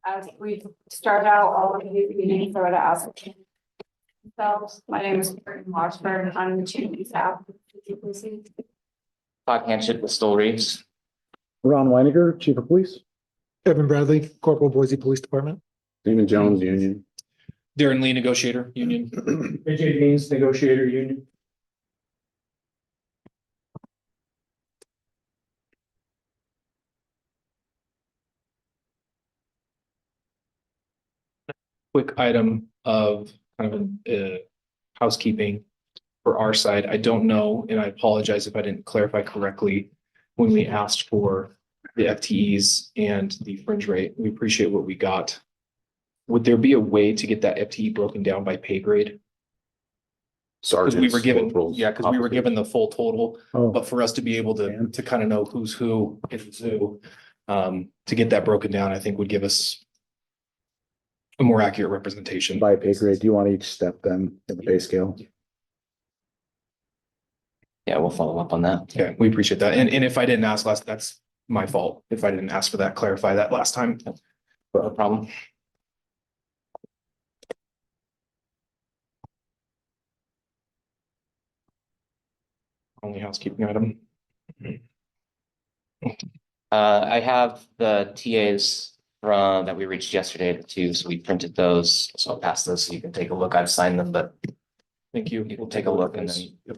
As we start out, all of you meetings are to ask themselves. My name is Karen Washburn. I'm the chief of staff. Todd Hanchett with Stoll Reeves. Ron Weiniger, Chief of Police. Evan Bradley, Corporal, Boise Police Department. Damon Jones, Union. Darren Lee, Negotiator, Union. AJ Deans, Negotiator, Union. Quick item of kind of housekeeping for our side. I don't know, and I apologize if I didn't clarify correctly when we asked for the FTEs and the fringe rate. We appreciate what we got. Would there be a way to get that FTE broken down by pay grade? Because we were given, because we were given the full total, but for us to be able to kind of know who's who and who's who, to get that broken down, I think would give us a more accurate representation. By pay grade, do you want each step then in the pay scale? Yeah, we'll follow up on that. Okay, we appreciate that. And if I didn't ask last, that's my fault. If I didn't ask for that, clarify that last time. No problem. Only housekeeping item. I have the TAs from that we reached yesterday, the two, so we printed those. So I'll pass those so you can take a look. I've signed them, but Thank you. we'll take a look and then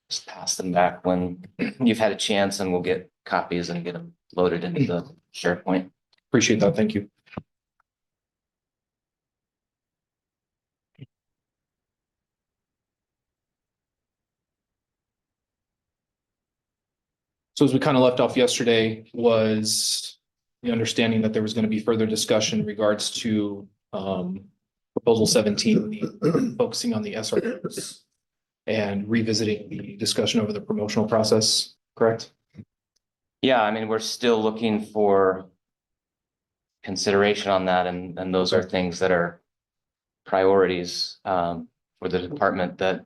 just pass them back when you've had a chance, and we'll get copies and get them loaded into the SharePoint. Appreciate that. Thank you. So as we kind of left off yesterday was the understanding that there was going to be further discussion in regards to proposal 17, focusing on the SROs and revisiting the discussion over the promotional process, correct? Yeah, I mean, we're still looking for consideration on that, and those are things that are priorities for the department that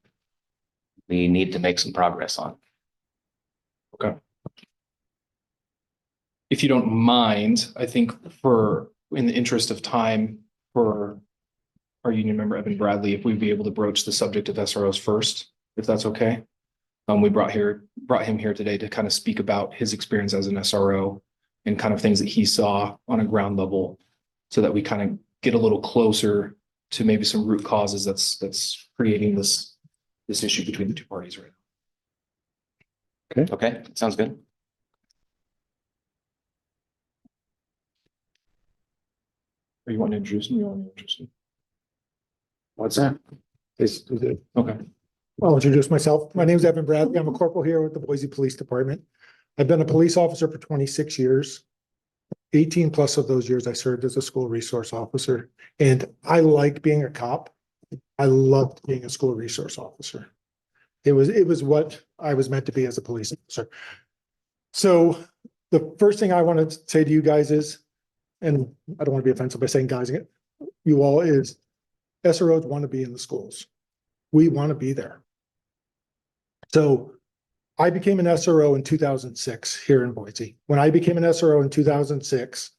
we need to make some progress on. Okay. If you don't mind, I think in the interest of time for our union member, Evan Bradley, if we'd be able to broach the subject of SROs first, if that's okay. We brought him here today to kind of speak about his experience as an SRO and kind of things that he saw on a ground level so that we kind of get a little closer to maybe some root causes that's creating this issue between the two parties right now. Okay, sounds good. Or you want to introduce him? You want to introduce him? What's that? Okay. I'll introduce myself. My name is Evan Bradley. I'm a corporal here with the Boise Police Department. I've been a police officer for 26 years. 18 plus of those years I served as a school resource officer. And I like being a cop. I loved being a school resource officer. It was what I was meant to be as a police officer. So the first thing I want to say to you guys is, and I don't want to be offensive by saying guys, you all, is SROs want to be in the schools. We want to be there. So I became an SRO in 2006 here in Boise. When I became an SRO in 2006,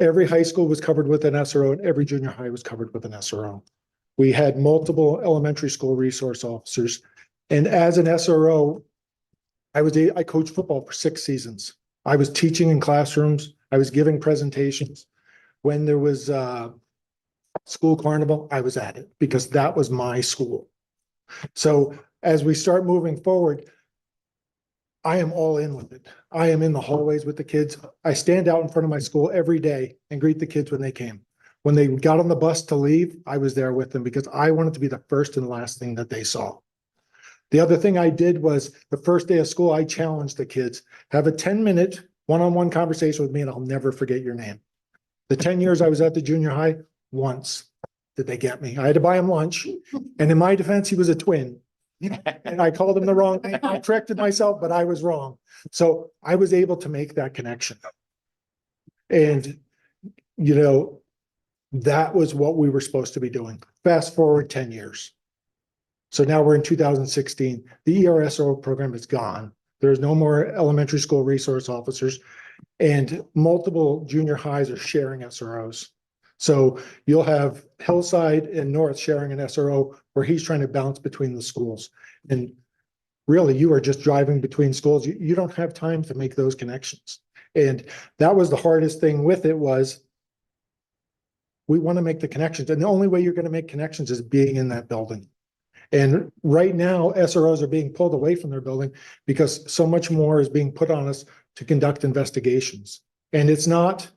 every high school was covered with an SRO and every junior high was covered with an SRO. We had multiple elementary school resource officers. And as an SRO, I coached football for 6 seasons. I was teaching in classrooms. I was giving presentations. When there was school carnival, I was at it because that was my school. So as we start moving forward, I am all in with it. I am in the hallways with the kids. I stand out in front of my school every day and greet the kids when they came. When they got on the bus to leave, I was there with them because I wanted to be the first and last thing that they saw. The other thing I did was the first day of school, I challenged the kids, have a 10-minute one-on-one conversation with me and I'll never forget your name. The 10 years I was at the junior high, once did they get me. I had to buy him lunch. And in my defense, he was a twin. And I called him the wrong name. I corrected myself, but I was wrong. So I was able to make that connection. And, you know, that was what we were supposed to be doing. Fast forward 10 years. So now we're in 2016. The ERSO program is gone. There's no more elementary school resource officers. And multiple junior highs are sharing SROs. So you'll have Hillside and North sharing an SRO where he's trying to bounce between the schools. And really, you are just driving between schools. You don't have time to make those connections. And that was the hardest thing with it was we want to make the connections. And the only way you're going to make connections is being in that building. And right now, SROs are being pulled away from their building because so much more is being put on us to conduct investigations. And it's not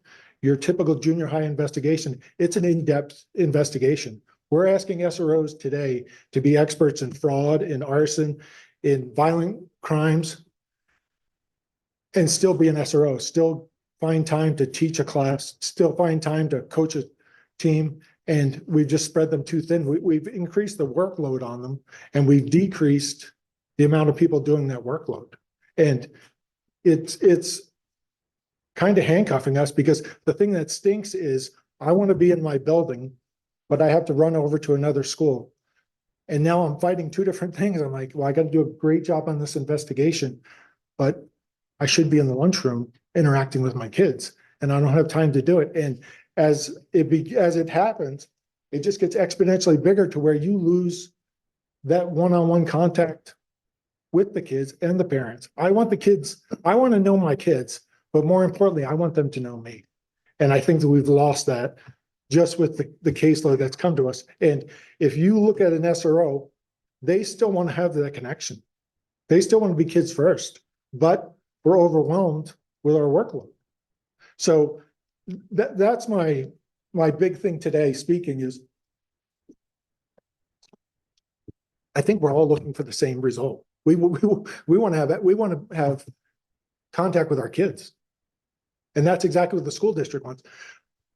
your typical junior high investigation. It's an in-depth investigation. We're asking SROs today to be experts in fraud, in arson, in violent crimes, and still be an SRO, still find time to teach a class, still find time to coach a team. And we've just spread them too thin. We've increased the workload on them and we've decreased the amount of people doing that workload. And it's kind of handcuffing us because the thing that stinks is I want to be in my building, but I have to run over to another school. And now I'm fighting two different things. I'm like, well, I got to do a great job on this investigation, but I should be in the lunchroom interacting with my kids and I don't have time to do it. And as it happens, it just gets exponentially bigger to where you lose that one-on-one contact with the kids and the parents. I want to know my kids, but more importantly, I want them to know me. And I think that we've lost that just with the caseload that's come to us. And if you look at an SRO, they still want to have that connection. They still want to be kids first, but we're overwhelmed with our workload. So that's my big thing today speaking is I think we're all looking for the same result. We want to have contact with our kids. And that's exactly what the school district wants.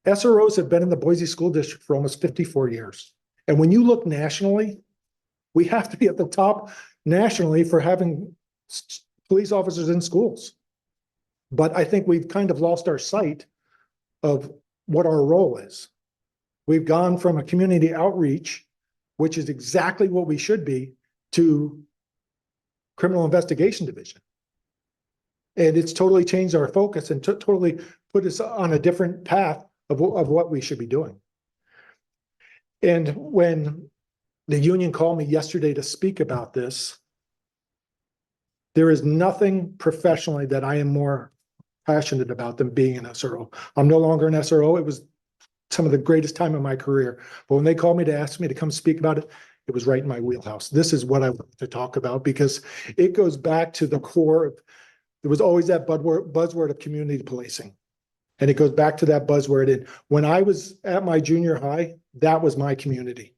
SROs have been in the Boise School District for almost 54 years. And when you look nationally, we have to be at the top nationally for having police officers in schools. But I think we've kind of lost our sight of what our role is. We've gone from a community outreach, which is exactly what we should be, to criminal investigation division. And it's totally changed our focus and totally put us on a different path of what we should be doing. And when the union called me yesterday to speak about this, there is nothing professionally that I am more passionate about than being an SRO. I'm no longer an SRO. It was some of the greatest time of my career. But when they called me to ask me to come speak about it, it was right in my wheelhouse. This is what I want to talk about because it goes back to the core of, there was always that buzzword of community policing. And it goes back to that buzzword. And when I was at my junior high, that was my community.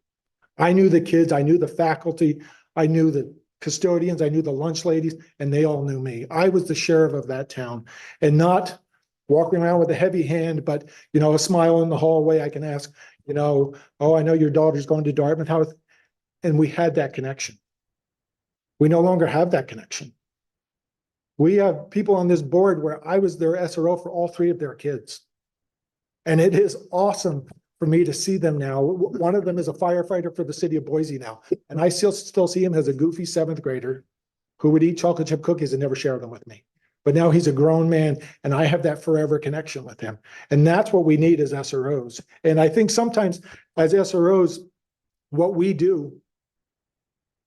I knew the kids, I knew the faculty, I knew the custodians, I knew the lunch ladies, and they all knew me. I was the sheriff of that town and not walking around with a heavy hand, but, you know, a smile in the hallway. I can ask, you know, oh, I know your daughter's going to Dartmouth. How? And we had that connection. We no longer have that connection. We have people on this board where I was their SRO for all three of their kids. And it is awesome for me to see them now. One of them is a firefighter for the city of Boise now. And I still see him as a goofy 7th grader who would eat chocolate chip cookies and never share them with me. But now he's a grown man and I have that forever connection with him. And that's what we need as SROs. And I think sometimes as SROs, what we do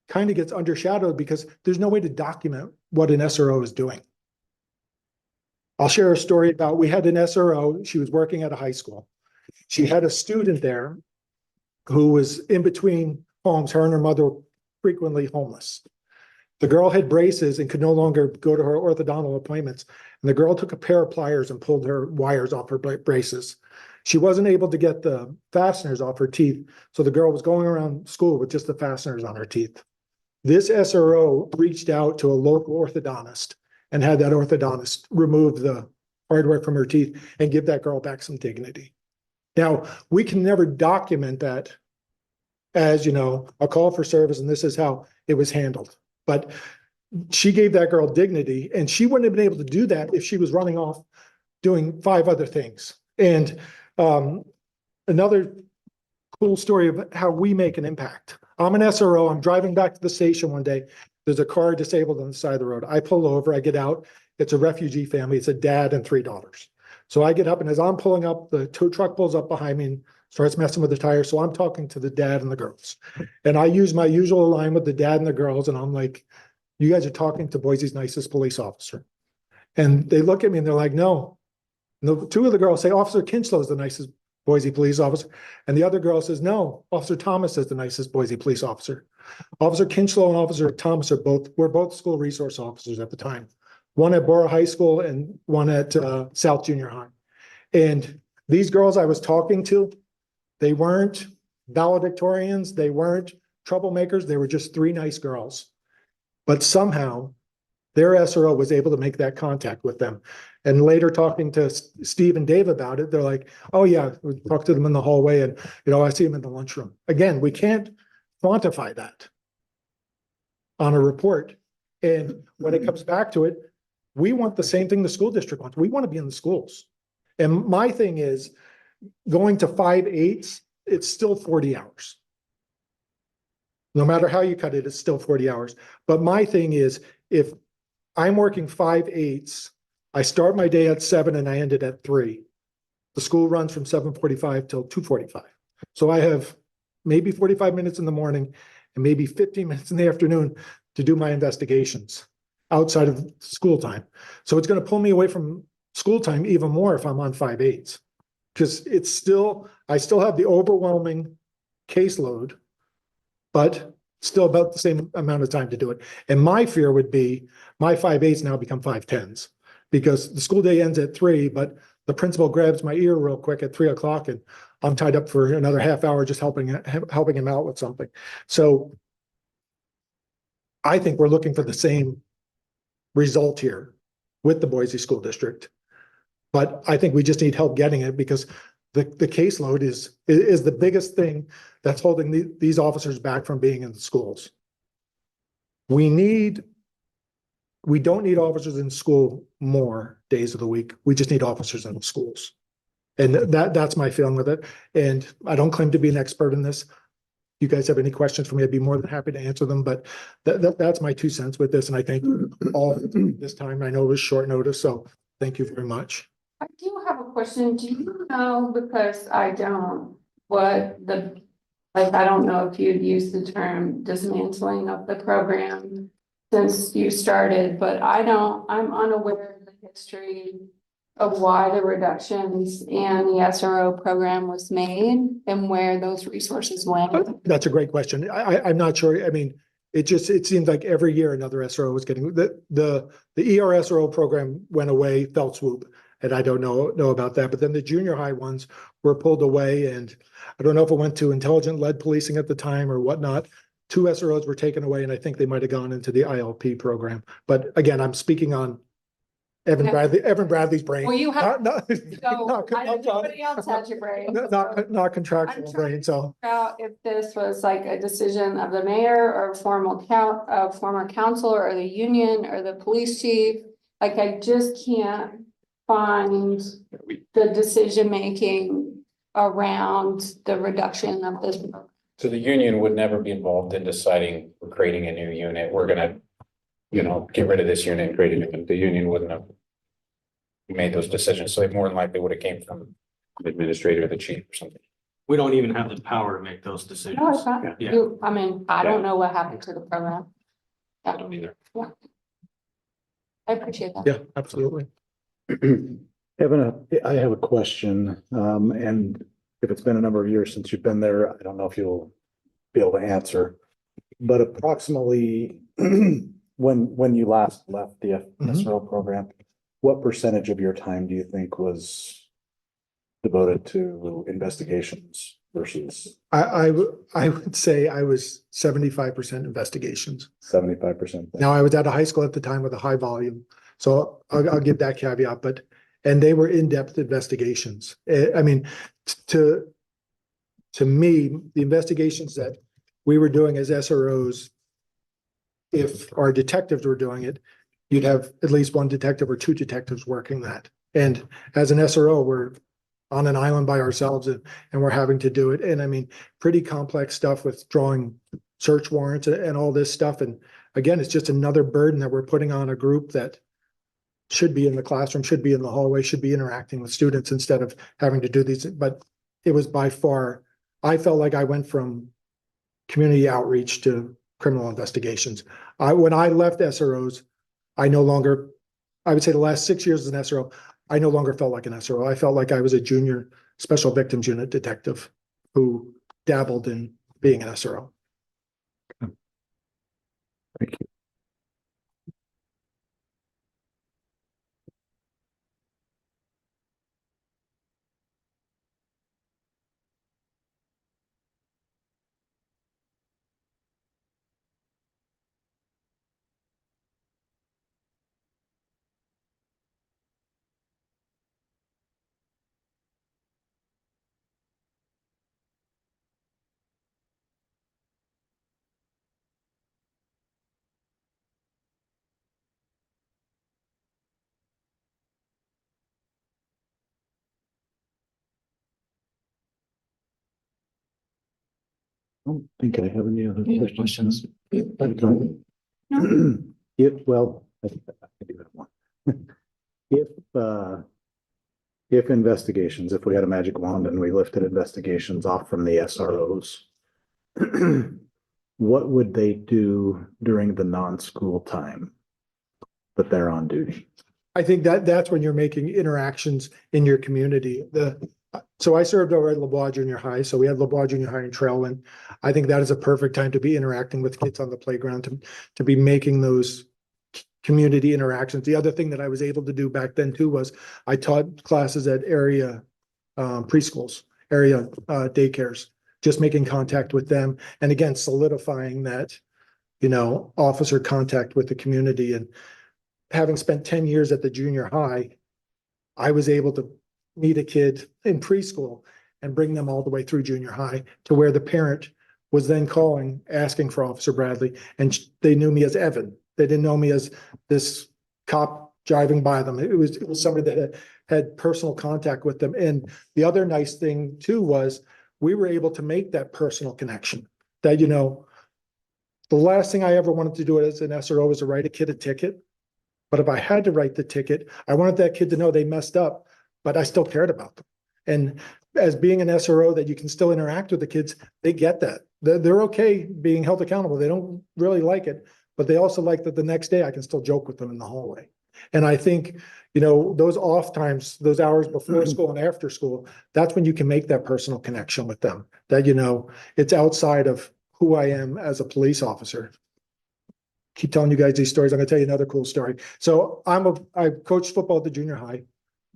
kind of gets undershadowed because there's no way to document what an SRO is doing. I'll share a story about, we had an SRO, she was working at a high school. She had a student there who was in between homes, her and her mother were frequently homeless. The girl had braces and could no longer go to her orthodontal appointments. And the girl took a pair of pliers and pulled her wires off her braces. She wasn't able to get the fasteners off her teeth. So the girl was going around school with just the fasteners on her teeth. This SRO reached out to a local orthodontist and had that orthodontist remove the hardware from her teeth and give that girl back some dignity. Now, we can never document that as, you know, a call for service, and this is how it was handled. But she gave that girl dignity, and she wouldn't have been able to do that if she was running off doing 5 other things. And another cool story of how we make an impact. I'm an SRO. I'm driving back to the station one day. There's a car disabled on the side of the road. I pull over, I get out, It's a refugee family. It's a dad and 3 daughters. So I get up, and as I'm pulling up, the tow truck pulls up behind me and starts messing with the tires. So I'm talking to the dad and the girls. And I use my usual line with the dad and the girls, and I'm like, you guys are talking to Boise's nicest police officer. And they look at me and they're like, no. And the 2 of the girls say, Officer Kinchlow is the nicest Boise police officer. And the other girl says, no, Officer Thomas is the nicest Boise police officer. Officer Kinchlow and Officer Thomas were both school resource officers at the time. One at Borough High School and one at South Junior High. And these girls I was talking to, they weren't valedictorians, they weren't troublemakers, they were just 3 nice girls. But somehow their SRO was able to make that contact with them. And later talking to Steve and Dave about it, they're like, oh yeah, we talked to them in the hallway and, I see them in the lunchroom. Again, we can't quantify that on a report. And when it comes back to it, we want the same thing the school district wants. We want to be in the schools. And my thing is going to 5/8, it's still 40 hours. No matter how you cut it, it's still 40 hours. But my thing is, if I'm working 5/8, I start my day at 7 and I end it at 3. The school runs from 7:45 till 2:45. So I have maybe 45 minutes in the morning and maybe 15 minutes in the afternoon to do my investigations outside of school time. So it's going to pull me away from school time even more if I'm on 5/8. Because I still have the overwhelming caseload, but still about the same amount of time to do it. And my fear would be my 5/8s now become 5/10s because the school day ends at 3, but the principal grabs my ear real quick at 3 o'clock and I'm tied up for another half hour just helping him out with something. So I think we're looking for the same result here with the Boise School District. But I think we just need help getting it because the caseload is the biggest thing that's holding these officers back from being in the schools. We don't need officers in school more days of the week. We just need officers in the schools. And that's my feeling with it. And I don't claim to be an expert in this. You guys have any questions for me, I'd be more than happy to answer them, but that's my 2 cents with this. And I think all this time, I know it was short notice, so thank you very much. I do have a question. Do you know, because I don't, I don't know if you'd use the term dismantling of the program since you started, but I'm unaware of the history of why the reductions and the SRO program was made and where those resources went. That's a great question. I'm not sure. I mean, it seems like every year another SRO was getting the ER SRO program went away, fell swoop. And I don't know about that, but then the junior high ones were pulled away, and I don't know if it went to intelligent led policing at the time or whatnot. 2 SROs were taken away, and I think they might have gone into the ILP program. But again, I'm speaking on Evan Bradley's brain. Well, you have, Not nobody else had your brain. not contractual brain, so. Out if this was like a decision of the mayor or former counselor or the union or the police chief, like I just can't find the decision-making around the reduction of this. So the union would never be involved in deciding we're creating a new unit. We're gonna, get rid of this unit and create a new unit. The union wouldn't have made those decisions. So it more than likely would have came from the administrator or the chief or something. We don't even have the power to make those No, it's decisions. not. Yeah. I don't know what happened to the program. I don't either. I appreciate that. Yeah, absolutely. Evan, I have a question, and if it's been a number of years since you've been there, I don't know if you'll be able to answer. But approximately when you last left the SRO program, what percentage of your time do you think was devoted to investigations versus I would say I was 75% investigations. 75%? Now, I was at a high school at the time with a high volume, so I'll give that caveat, and they were in-depth investigations. I mean, to me, the investigations that we were doing as SROs, if our detectives were doing it, you'd have at least 1 detective or 2 detectives working that. And as an SRO, we're on an island by ourselves and we're having to do it. And I mean, pretty complex stuff with drawing search warrants and all this stuff. And again, it's just another burden that we're putting on a group that should be in the classroom, should be in the hallway, should be interacting with students instead of having to do these, but it was by far, I felt like I went from community outreach to criminal investigations. When I left SROs, I no longer, I would say the last 6 years as an SRO, I no longer felt like an SRO. I felt like I was a junior special victims unit detective who dabbled in being an SRO. Thank you. I don't think I have any other Any other questions. questions? Well, I do have one. If investigations, if we had a magic wand and we lifted investigations off from the SROs, what would they do during the non-school time that they're on duty? I think that's when you're making interactions in your community. So I served over at LeBois Junior High, so we had LeBois Junior High in Trailwind. I think that is a perfect time to be interacting with kids on the playground, to be making those community interactions. The other thing that I was able to do back then too was I taught classes at area preschools, area daycares, just making contact with them. And again, solidifying that, officer contact with the community. And having spent 10 years at the junior high, I was able to meet a kid in preschool and bring them all the way through junior high to where the parent was then calling, asking for Officer Bradley, and they knew me as Evan. They didn't know me as this cop driving by them. It was somebody that had personal contact with them. And the other nice thing too was we were able to make that personal connection that, the last thing I ever wanted to do as an SRO was to write a kid a ticket. But if I had to write the ticket, I wanted that kid to know they messed up, but I still cared about them. And as being an SRO that you can still interact with the kids, they get that. They're okay being held accountable. They don't really like it, but they also like that the next day I can still joke with them in the hallway. And I think, those off times, those hours before school and after school, that's when you can make that personal connection with them. That, it's outside of who I am as a police officer. Keep telling you guys these stories. I'm gonna tell you another cool story. So I coached football at the junior high,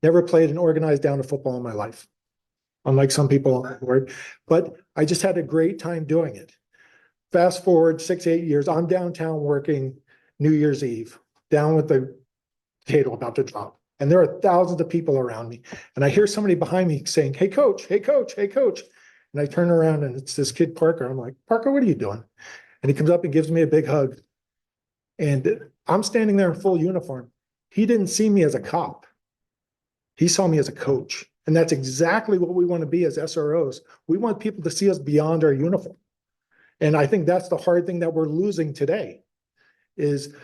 never played an organized down of football in my life, unlike some people on the board, but I just had a great time doing it. Fast forward 6-8 years, I'm downtown working New Year's Eve, down with the potato about to drop. And there are thousands of people around me. And I hear somebody behind me saying, "Hey, coach, hey, coach, hey, coach." And I turn around and it's this kid, Parker. I'm like, "Parker, what are you doing?" And he comes up and gives me a big hug. And I'm standing there in full uniform. He didn't see me as a cop. He saw me as a coach. And that's exactly what we want to be as SROs. We want people to see us beyond our uniform. And I think that's the hard thing that we're losing today is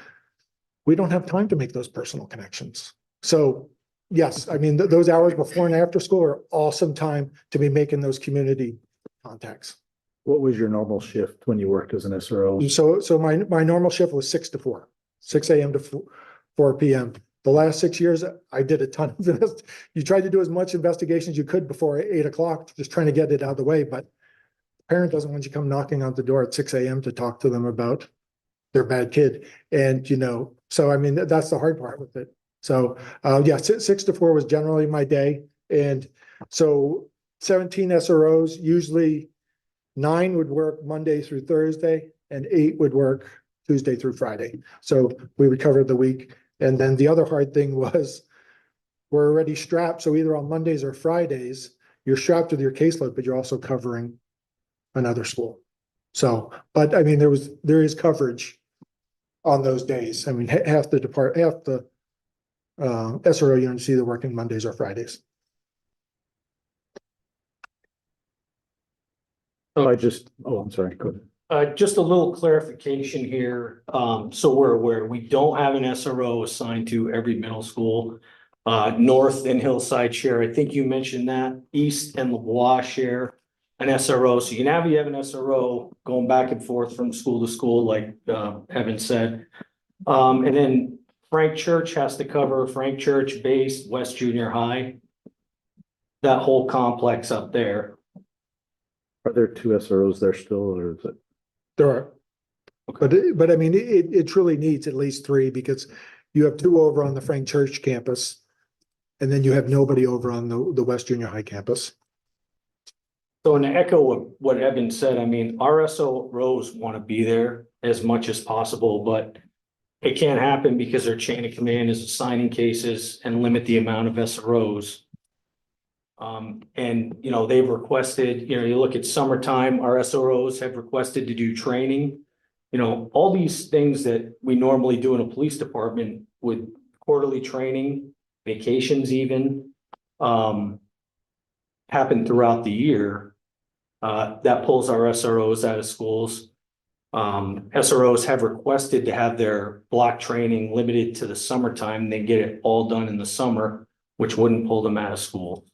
we don't have time to make those personal connections. So yes, I mean, those hours before and after school are awesome time to be making those community contacts. What was your normal shift when you worked as an SRO? So my normal shift was 6 to 4, 6 a.m. to 4 p.m. The last 6 years, I did a ton of this. You tried to do as much investigation as you could before 8 o'clock, just trying to get it out of the way. But the parent doesn't want you come knocking on the door at 6 a.m. to talk to them about their bad kid. And, so I mean, that's the hard part with it. So, 6 to 4 was generally my day. And so 17 SROs, usually 9 would work Monday through Thursday and 8 would work Tuesday through Friday. So we would cover the week. And then the other hard thing was we're already strapped. So either on Mondays or Fridays, you're strapped with your caseload, but you're also covering another school. So, but I mean, there is coverage on those days. I mean, half the SRO units either working Mondays or Fridays. I'm sorry, go ahead. Just a little clarification here, so we're aware, we don't have an SRO assigned to every middle school. North and Hillside share, I think you mentioned that, East and LeBois share an SRO, so you have an SRO going back and forth from school to school, like, Evan said. And then Frank Church has to cover Frank Church base, West Junior High. That whole complex up there. Are there two SROs there still, or is it? There are. But I mean, it truly needs at least three, because you have two over on the Frank Church campus. And then you have nobody over on the West Junior High campus. So in echo of what Evan said, I mean, our SROs want to be there as much as possible, but it can't happen because their chain of command is assigning cases and limit the amount of SROs. And, you know, they've requested, you know, you look at summertime, our SROs have requested to do training. You know, all these things that we normally do in a police department with quarterly training, vacations even, happen throughout the year. That pulls our SROs out of schools. SROs have requested to have their block training limited to the summertime. They get it all done in the summer, which wouldn't pull them out of school.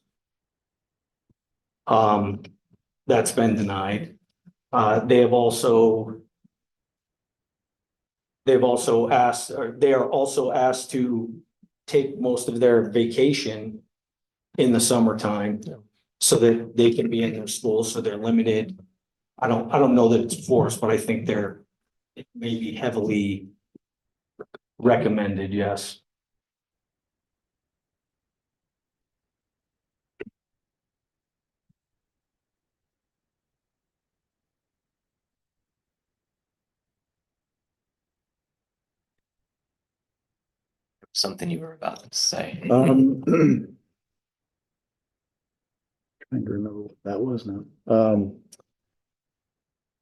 That's been denied. They are also asked to take most of their vacation in the summertime so that they can be in their schools, so they're limited. I don't know that it's forced, but I think it may be heavily recommended, yes. Something you were about to say. Trying to remember what that was now.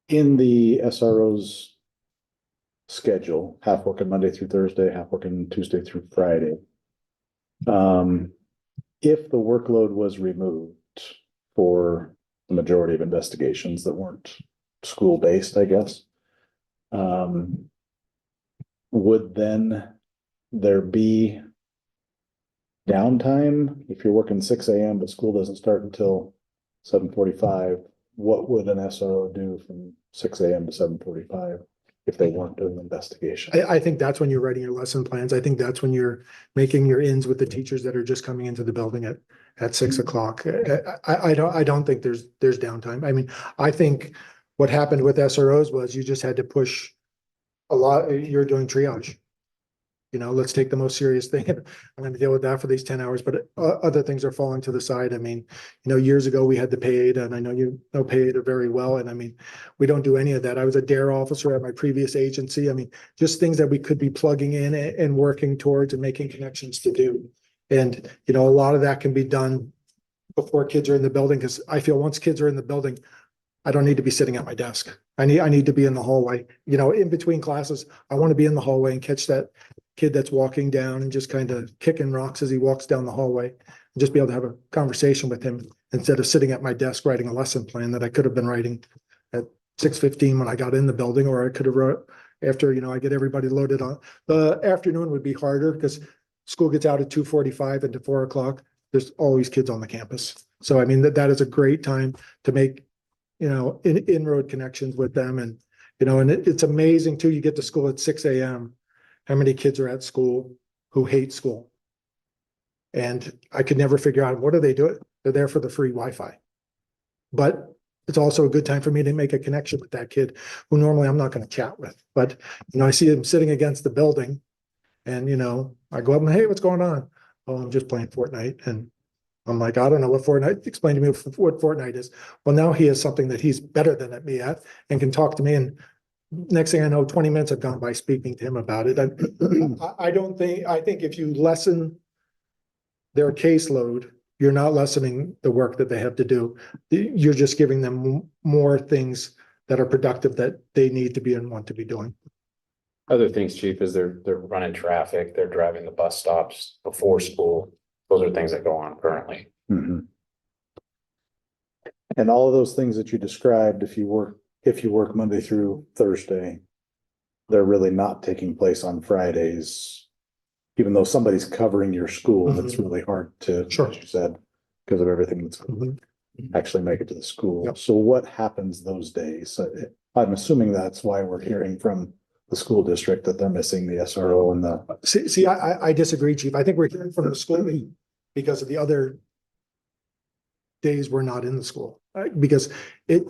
In the SRO's schedule, half working Monday through Thursday, half working Tuesday through Friday. If the workload was removed for the majority of investigations that weren't school-based, I guess, would then there be downtime if you're working 6 a.m. but school doesn't start until 7:45? What would an SRO do from 6 a.m. to 7:45 if they weren't doing investigation? I think that's when you're writing your lesson plans. I think that's when you're making your ends with the teachers that are just coming into the building at 6 o'clock. I don't think there's downtime. I mean, I think what happened with SROs was you just had to push a lot. You're doing triage. You know, let's take the most serious thing. I'm going to deal with that for these 10 hours, but other things are falling to the side. I mean, you know, years ago we had the PAIDA, and I know you know PAIDA very well. And I mean, we don't do any of that. I was a DARE officer at my previous agency. I mean, just things that we could be plugging in and working towards and making connections to do. And, you know, a lot of that can be done before kids are in the building, because I feel once kids are in the building, I don't need to be sitting at my desk. I need to be in the hallway, you know, in between classes. I want to be in the hallway and catch that kid that's walking down and just kind of kicking rocks as he walks down the hallway, and just be able to have a conversation with him instead of sitting at my desk writing a lesson plan that I could have been writing at 6:15 when I got in the building, or I could have wrote after, you know, I get everybody loaded on. The afternoon would be harder because school gets out at 2:45 and to 4 o'clock. There's always kids on the campus. So, I mean, that is a great time to make, you know, inroad connections with them. And, you know, and it's amazing too, you get to school at 6 a.m. How many kids are at school who hate school? And I could never figure out, what do they do? They're there for the free Wi-Fi. But it's also a good time for me to make a connection with that kid who normally I'm not going to chat with. But, you know, I see him sitting against the building, and, you know, I go up and, hey, what's going on? Oh, I'm just playing Fortnite. And I'm like, I don't know what Fortnite, explain to me what Fortnite is. Well, now he has something that he's better than me at and can talk to me. And next thing I know, 20 minutes have gone by speaking to him about it. I think if you lessen their caseload, you're not lessening the work that they have to do. You're just giving them more things that are productive that they need to be and want to be doing. Other things, chief, is they're running traffic, they're driving the bus stops before school. Those are things that go on currently. Mhm. And all of those things that you described, if you were if you work Monday through Thursday, they're really not taking place on Fridays. Even though somebody's covering your school, it's really hard to, Sure. as you said, because of everything that's Mhm. actually make it to the school. Yep. So what happens those days? I'm assuming that's why we're hearing from the school district that they're missing the SRO and the, See, I disagree, chief. I think we're hearing from the school because of the other days we're not in the school. Because it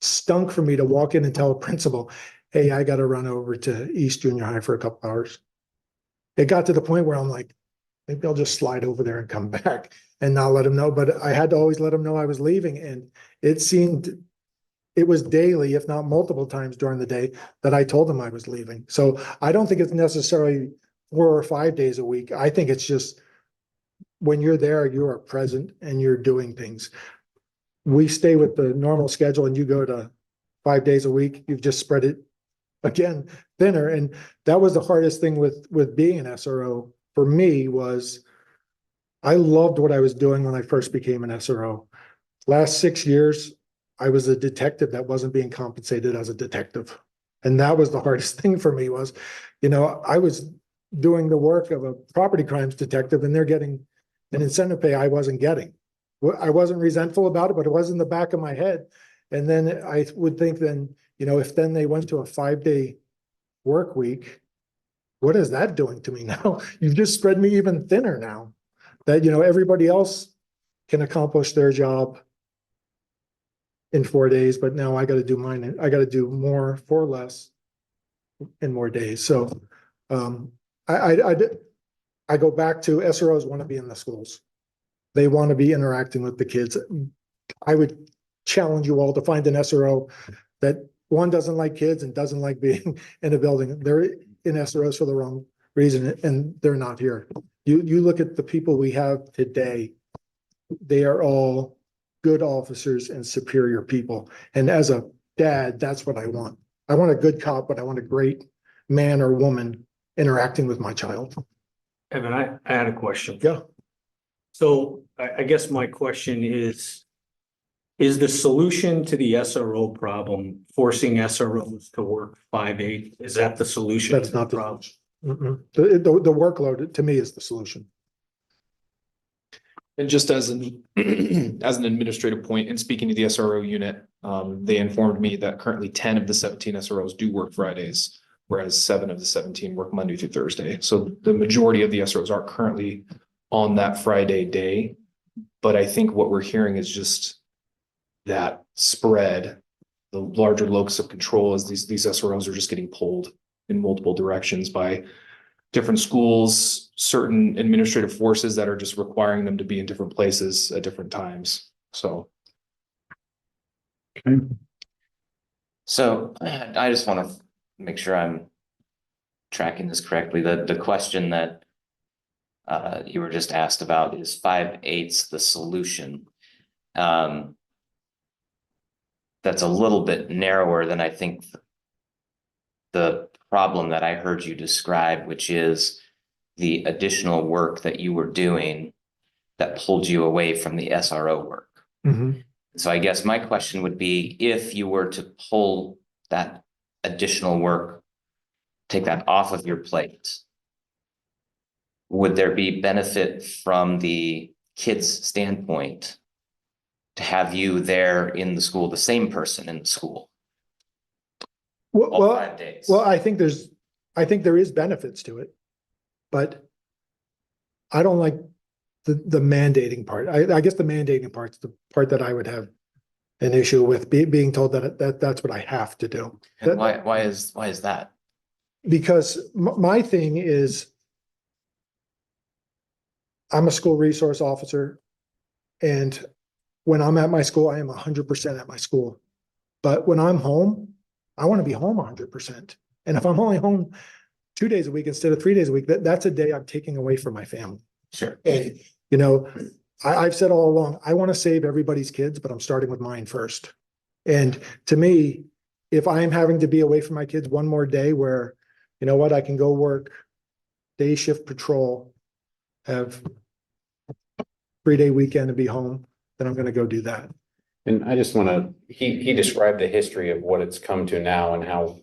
stunk for me to walk in and tell a principal, hey, I gotta run over to East Junior High for a couple hours. It got to the point where I'm like, maybe I'll just slide over there and come back and not let him know, but I had to always let him know I was leaving, and it seemed it was daily, if not multiple times during the day, that I told him I was leaving. So I don't think it's necessarily 4 or 5 days a week. I think it's just when you're there, you are present and you're doing things. We stay with the normal schedule and you go to 5 days a week, you've just spread it again thinner. And that was the hardest thing with being an SRO for me was I loved what I was doing when I first became an SRO. Last 6 years, I was a detective that wasn't being compensated as a detective. And that was the hardest thing for me was, I was doing the work of a property crimes detective and they're getting an incentive pay I wasn't getting. I wasn't resentful about it, but it was in the back of my head. And then I would think then, if then they went to a 5-day work week, what is that doing to me now? You've just spread me even thinner now that, everybody else can accomplish their job in 4 days, but now I got to do mine. And I got to do more for less in more days. So, I go back to SROs want to be in the schools. They want to be interacting with the kids. I would challenge you all to find an SRO that one doesn't like kids and doesn't like being in a building. They're in SROs for the wrong reason and they're not here. You look at the people we have today, they are all good officers and superior people. And as a dad, that's what I want. I want a good cop, but I want a great man or woman interacting with my child. Evan, I had a question. Yeah. So I guess my question is the solution to the SRO problem forcing SROs to work 5/8? Is that the solution? That's to the not the problem? Mm-mm. The workload to me is the solution. And just as an, as an administrative point, and speaking to the SRO unit, they informed me that currently 10 of the 17 SROs do work Fridays, whereas 7 of the 17 work Monday through Thursday. So the majority of the SROs are currently on that Friday day. But I think what we're hearing is just that spread, the larger locus of control as these SROs are just getting pulled in multiple directions by different schools, certain administrative forces that are just requiring them to be in different places at different times. So. okay, So I just want to make sure I'm tracking this correctly. The question that you were just asked about is 5/8 the solution. That's a little bit narrower than I think the problem that I heard you describe, which is the additional work that you were doing that pulled you away from the SRO work. Mm-hmm. So I guess my question would be, if you were to pull that additional work, take that off of your plate, would there be benefit from the kids' standpoint to have you there in the school, the same person in the school? All Well, 5 days. well, I think there is benefits to it, but I don't like the mandating part. I guess the mandating part's the part that I would have an issue with being told that that's what I have to do. And why is that? Because my thing is I'm a school resource officer and when I'm at my school, I am 100% at my school. But when I'm home, I want to be home 100%. And if I'm only home 2 days a week instead of 3 days a week, that's a day I'm taking away from my family. Sure. And, I've said all along, I want to save everybody's kids, but I'm starting with mine first. And to me, if I'm having to be away from my kids one more day where, I can go work day shift patrol, have 3-day weekend and be home, then I'm going to go do that. And I just wanna, he described the history of what it's come to now and how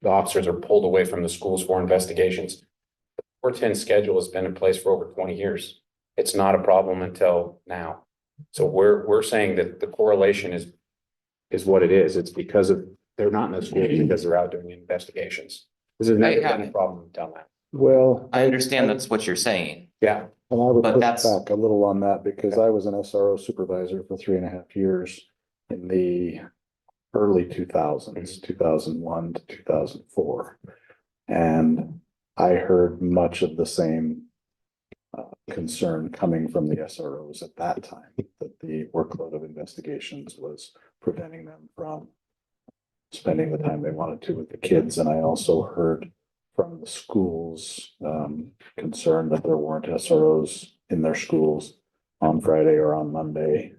the officers are pulled away from the schools for investigations. 410 schedule has been in place for over 20 years. It's not a problem until now. So we're saying that the correlation is what it is. It's because of, they're not in the schools because they're out doing investigations. This has never been a problem until now. Well. I understand that's what you're saying. Yeah, And I would But push that's- back a little on that because I was an SRO supervisor for 3.5 years in the early 2000s, 2001 to 2004. And I heard much of the same concern coming from the SROs at that time, that the workload of investigations was preventing them from spending the time they wanted to with the kids. And I also heard from the schools concern that there weren't SROs in their schools on Friday or on Monday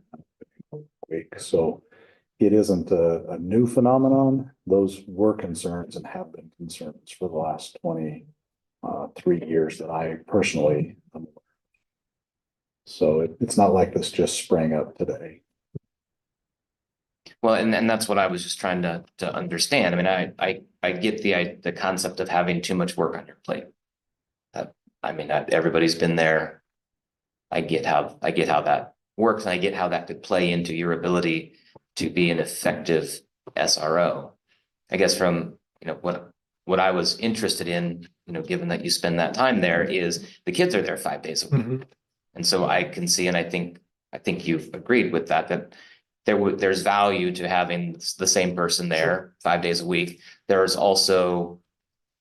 week. So it isn't a new phenomenon. Those were concerns and have been concerns for the last 23 years that I personally am aware. So it's not like this just sprang up today. Well, and that's what I was just trying to understand. I mean, I get the concept of having too much work on your plate. Everybody's been there. I get how that works, and I get how that could play into your ability to be an effective SRO. I guess from, what I was interested in, given that you spend that time there, is the kids are there 5 days a week. Mhm. And so I can see, and I think you've agreed with that there's value to having the same person there 5 days a week. There's also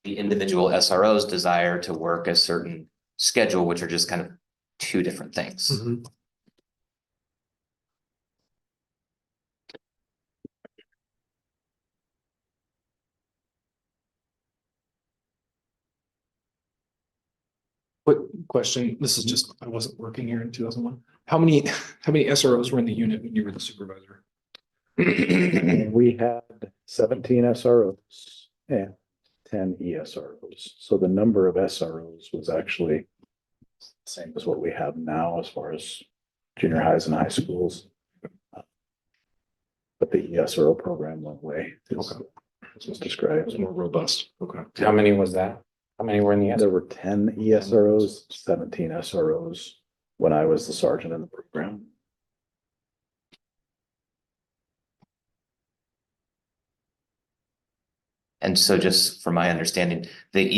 the individual SRO's desire to work a certain schedule, which are just kind of two different things. Mhm. Quick question, this is just, I wasn't working here in 2001. How many SROs were in the unit when you were the supervisor? We had 17 SROs and 10 ESROs. So the number of SROs was actually the same as what we have now as far as junior highs and high schools. But the ESRO program went away. Okay. As was described. It's more robust, okay. how many was that? How many were in the? There were 10 ESROs, 17 SROs when I was the sergeant in the program. And so just from my understanding, the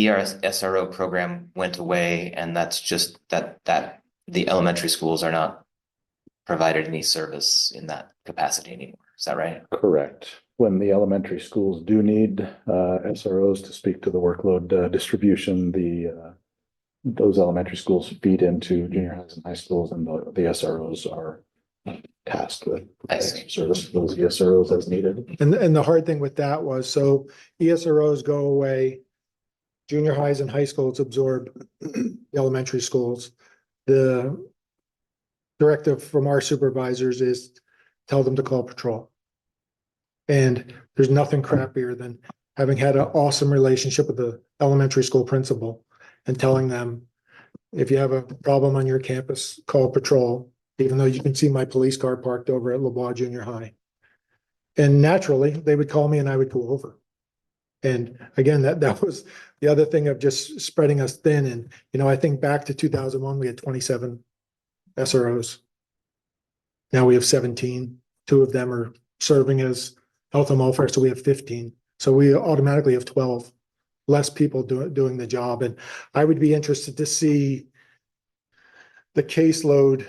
SRO program went away, and that's just that the elementary schools are not provided any service in that capacity anymore. Is that right? Correct. When the elementary schools do need SROs to speak to the workload distribution, those elementary schools feed into junior highs and high schools, and the SROs are tasked with I see. service those ESROs as needed. And the hard thing with that was, so ESROs go away. Junior highs and high schools absorb the elementary schools. The directive from our supervisors is tell them to call patrol. And there's nothing crappier than having had an awesome relationship with the elementary school principal and telling them, if you have a problem on your campus, call patrol, even though you can see my police car parked over at LeBois Junior High. And naturally, they would call me and I would go over. And again, that was the other thing of just spreading us thin. And, I think back to 2001, we had 27 SROs. Now we have 17. 2 of them are serving as health and welfare, so we have 15. So we automatically have 12 less people doing the job. And I would be interested to see the caseload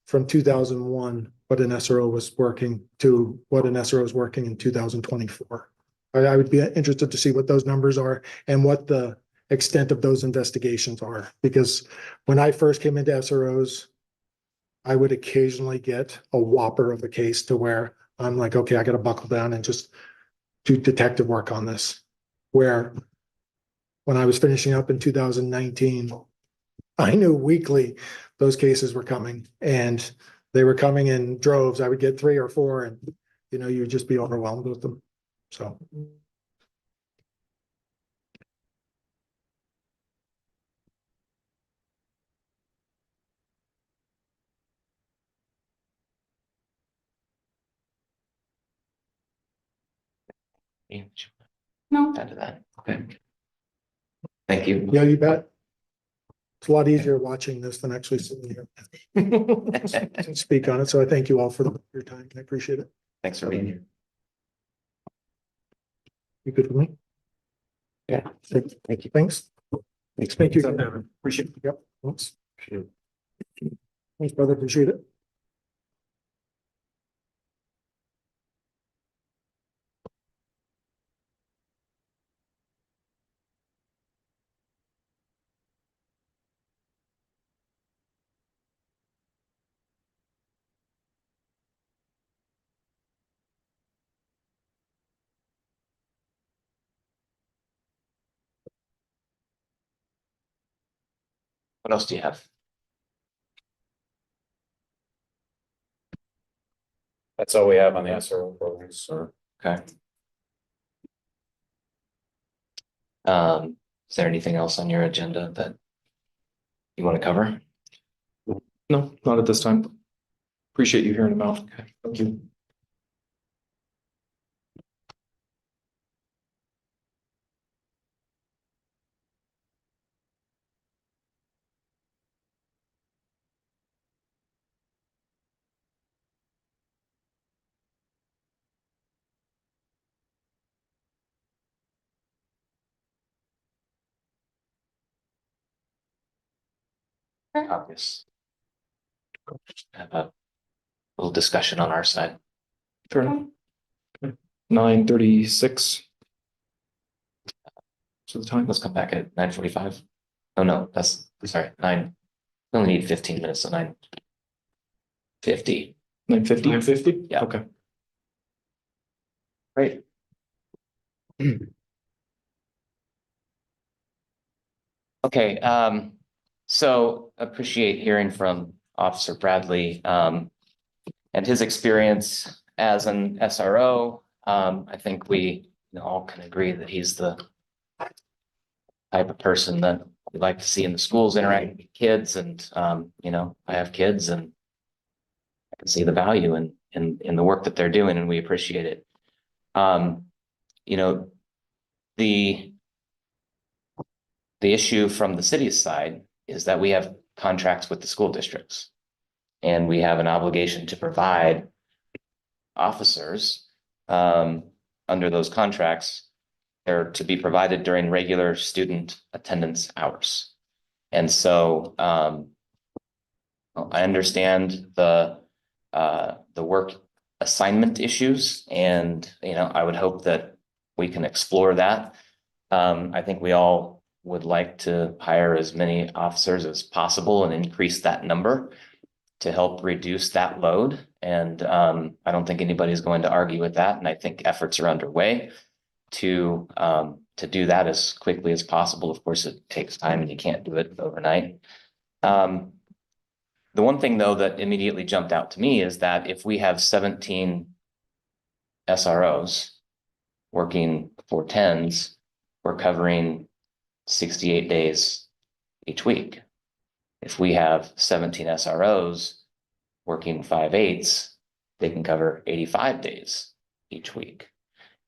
from 2001, what an SRO was working to what an SRO is working in 2024. I would be interested to see what those numbers are and what the extent of those investigations are. Because when I first came into SROs, I would occasionally get a whopper of a case to where I'm like, okay, I got to buckle down and just do detective work on this. Where when I was finishing up in 2019, I knew weekly those cases were coming, and they were coming in droves. I would get 3 or 4 and, you'd just be overwhelmed with them. So. No, Add to that. Okay. Thank you. Yeah, you bet. It's a lot easier watching this than actually sitting here. To speak on it. So I thank you all for your time. I appreciate it. Thanks for being here. You good with me? Yeah. Thank you. Thanks. Thanks. Thank you. Appreciate it. Yep. Thanks. Thanks, brother. Appreciate it. What else do you have? That's all we have on the SRO programs, so. Okay. Is there anything else on your agenda that you want to cover? No, not at this time. Appreciate you hearing them out. Okay. Thank you. Caucus. Have a little discussion on our side. Fair enough. 9:36. So the time. Let's come back at 9:45. Oh, no, that's, sorry, 9. We only need 15 minutes, so 9:50. 9:50. 9:50? Yeah. Okay. Great. Okay, so appreciate hearing from Officer Bradley, and his experience as an SRO. I think we all can agree that he's the type of person that we like to see in the schools interacting with kids, and, I have kids and I can see the value in the work that they're doing, and we appreciate it. The issue from the city's side is that we have contracts with the school districts. And we have an obligation to provide officers under those contracts. They're to be provided during regular student attendance hours. And so I understand the work assignment issues, and I would hope that we can explore that. I think we all would like to hire as many officers as possible and increase that number to help reduce that load. And I don't think anybody's going to argue with that. And I think efforts are underway to do that as quickly as possible. Of course, it takes time and you can't do it overnight. The one thing, though, that immediately jumped out to me is that if we have 17 SROs working 410s, we're covering 68 days each week. If we have 17 SROs working 5/8, they can cover 85 days each week.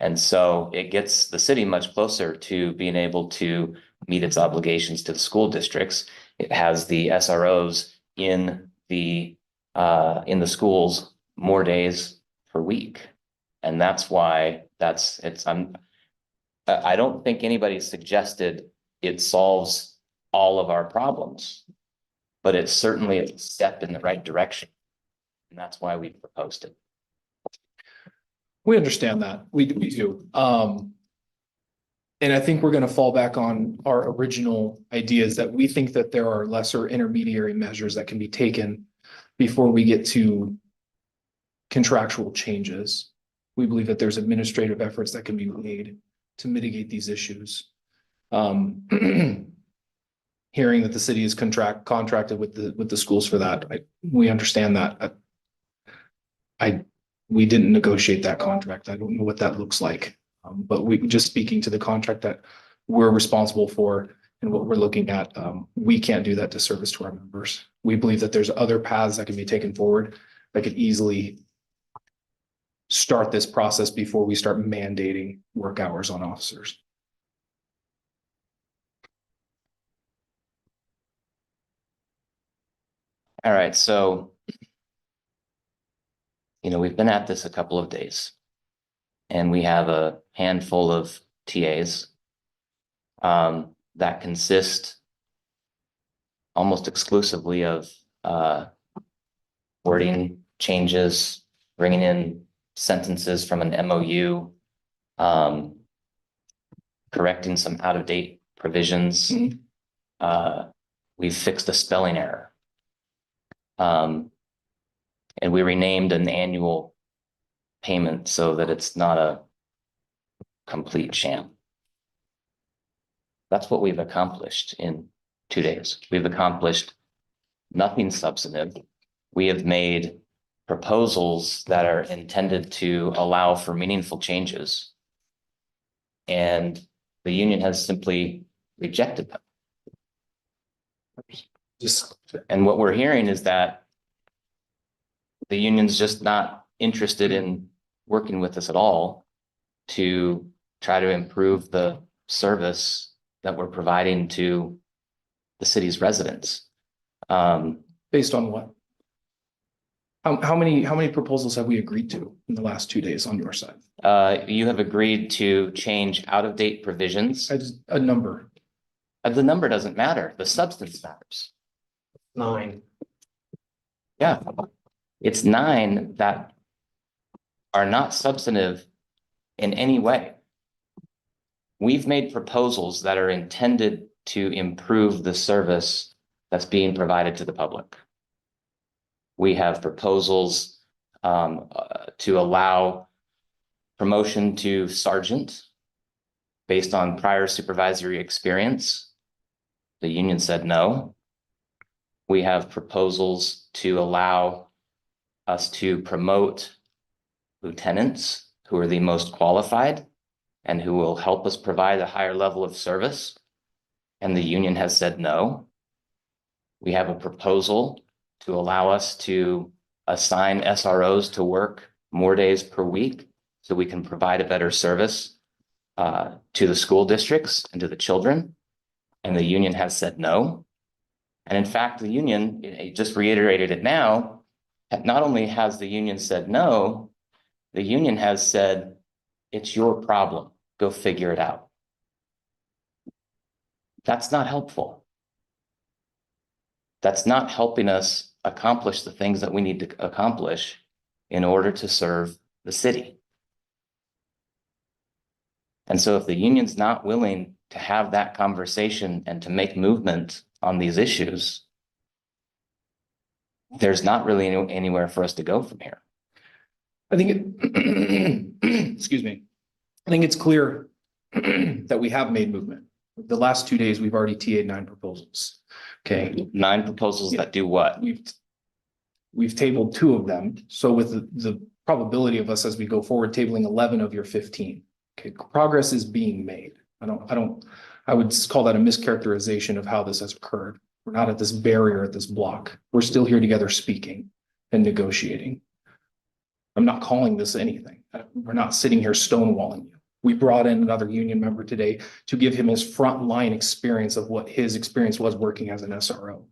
And so it gets the city much closer to being able to meet its obligations to the school districts. It has the SROs in the schools more days per week. And that's why I don't think anybody suggested it solves all of our problems, but it's certainly a step in the right direction. And that's why we proposed it. We understand that. We do. And I think we're going to fall back on our original ideas that we think that there are lesser intermediary measures that can be taken before we get to contractual changes. We believe that there's administrative efforts that can be made to mitigate these issues. Hearing that the city is contracted with the schools for that, we understand that. We didn't negotiate that contract. I don't know what that looks like. But we just speaking to the contract that we're responsible for and what we're looking at, we can't do that disservice to our members. We believe that there's other paths that can be taken forward that could easily start this process before we start mandating work hours on officers. All right, so we've been at this a couple of days, and we have a handful of TAs that consist almost exclusively of wording changes, bringing in sentences from an MOU, correcting some out-of-date provisions. We've fixed a spelling error. And we renamed an annual payment so that it's not a complete sham. That's what we've accomplished in 2 days. We've accomplished nothing substantive. We have made proposals that are intended to allow for meaningful changes. And the union has simply rejected them. And what we're hearing is that the union's just not interested in working with us at all to try to improve the service that we're providing to the city's residents. Based on what? How many proposals have we agreed to in the last 2 days on your side? You have agreed to change out-of-date provisions. A number. The number doesn't matter. The substance matters. 9. Yeah. It's 9 that are not substantive in any way. We've made proposals that are intended to improve the service that's being provided to the public. We have proposals to allow promotion to sergeant based on prior supervisory experience. The union said no. We have proposals to allow us to promote lieutenants who are the most qualified and who will help us provide a higher level of service. And the union has said no. We have a proposal to allow us to assign SROs to work more days per week so we can provide a better service to the school districts and to the children. And the union has said no. And in fact, the union, it just reiterated it now, not only has the union said no, the union has said, it's your problem, go figure it out. That's not helpful. That's not helping us accomplish the things that we need to accomplish in order to serve the city. And so if the union's not willing to have that conversation and to make movement on these issues, there's not really anywhere for us to go from here. I think excuse me. I think it's clear that we have made movement. The last 2 days, we've already TA'd 9 proposals. Okay. 9 proposals that do what? We've tabled 2 of them. So with the probability of us as we go forward, tabling 11 of your 15. Okay. Progress is being made. I would call that a mischaracterization of how this has occurred. We're not at this barrier, at this block. We're still here together speaking and negotiating. I'm not calling this anything. We're not sitting here stonewalling you. We brought in another union member today to give him his frontline experience of what his experience was working as an SRO.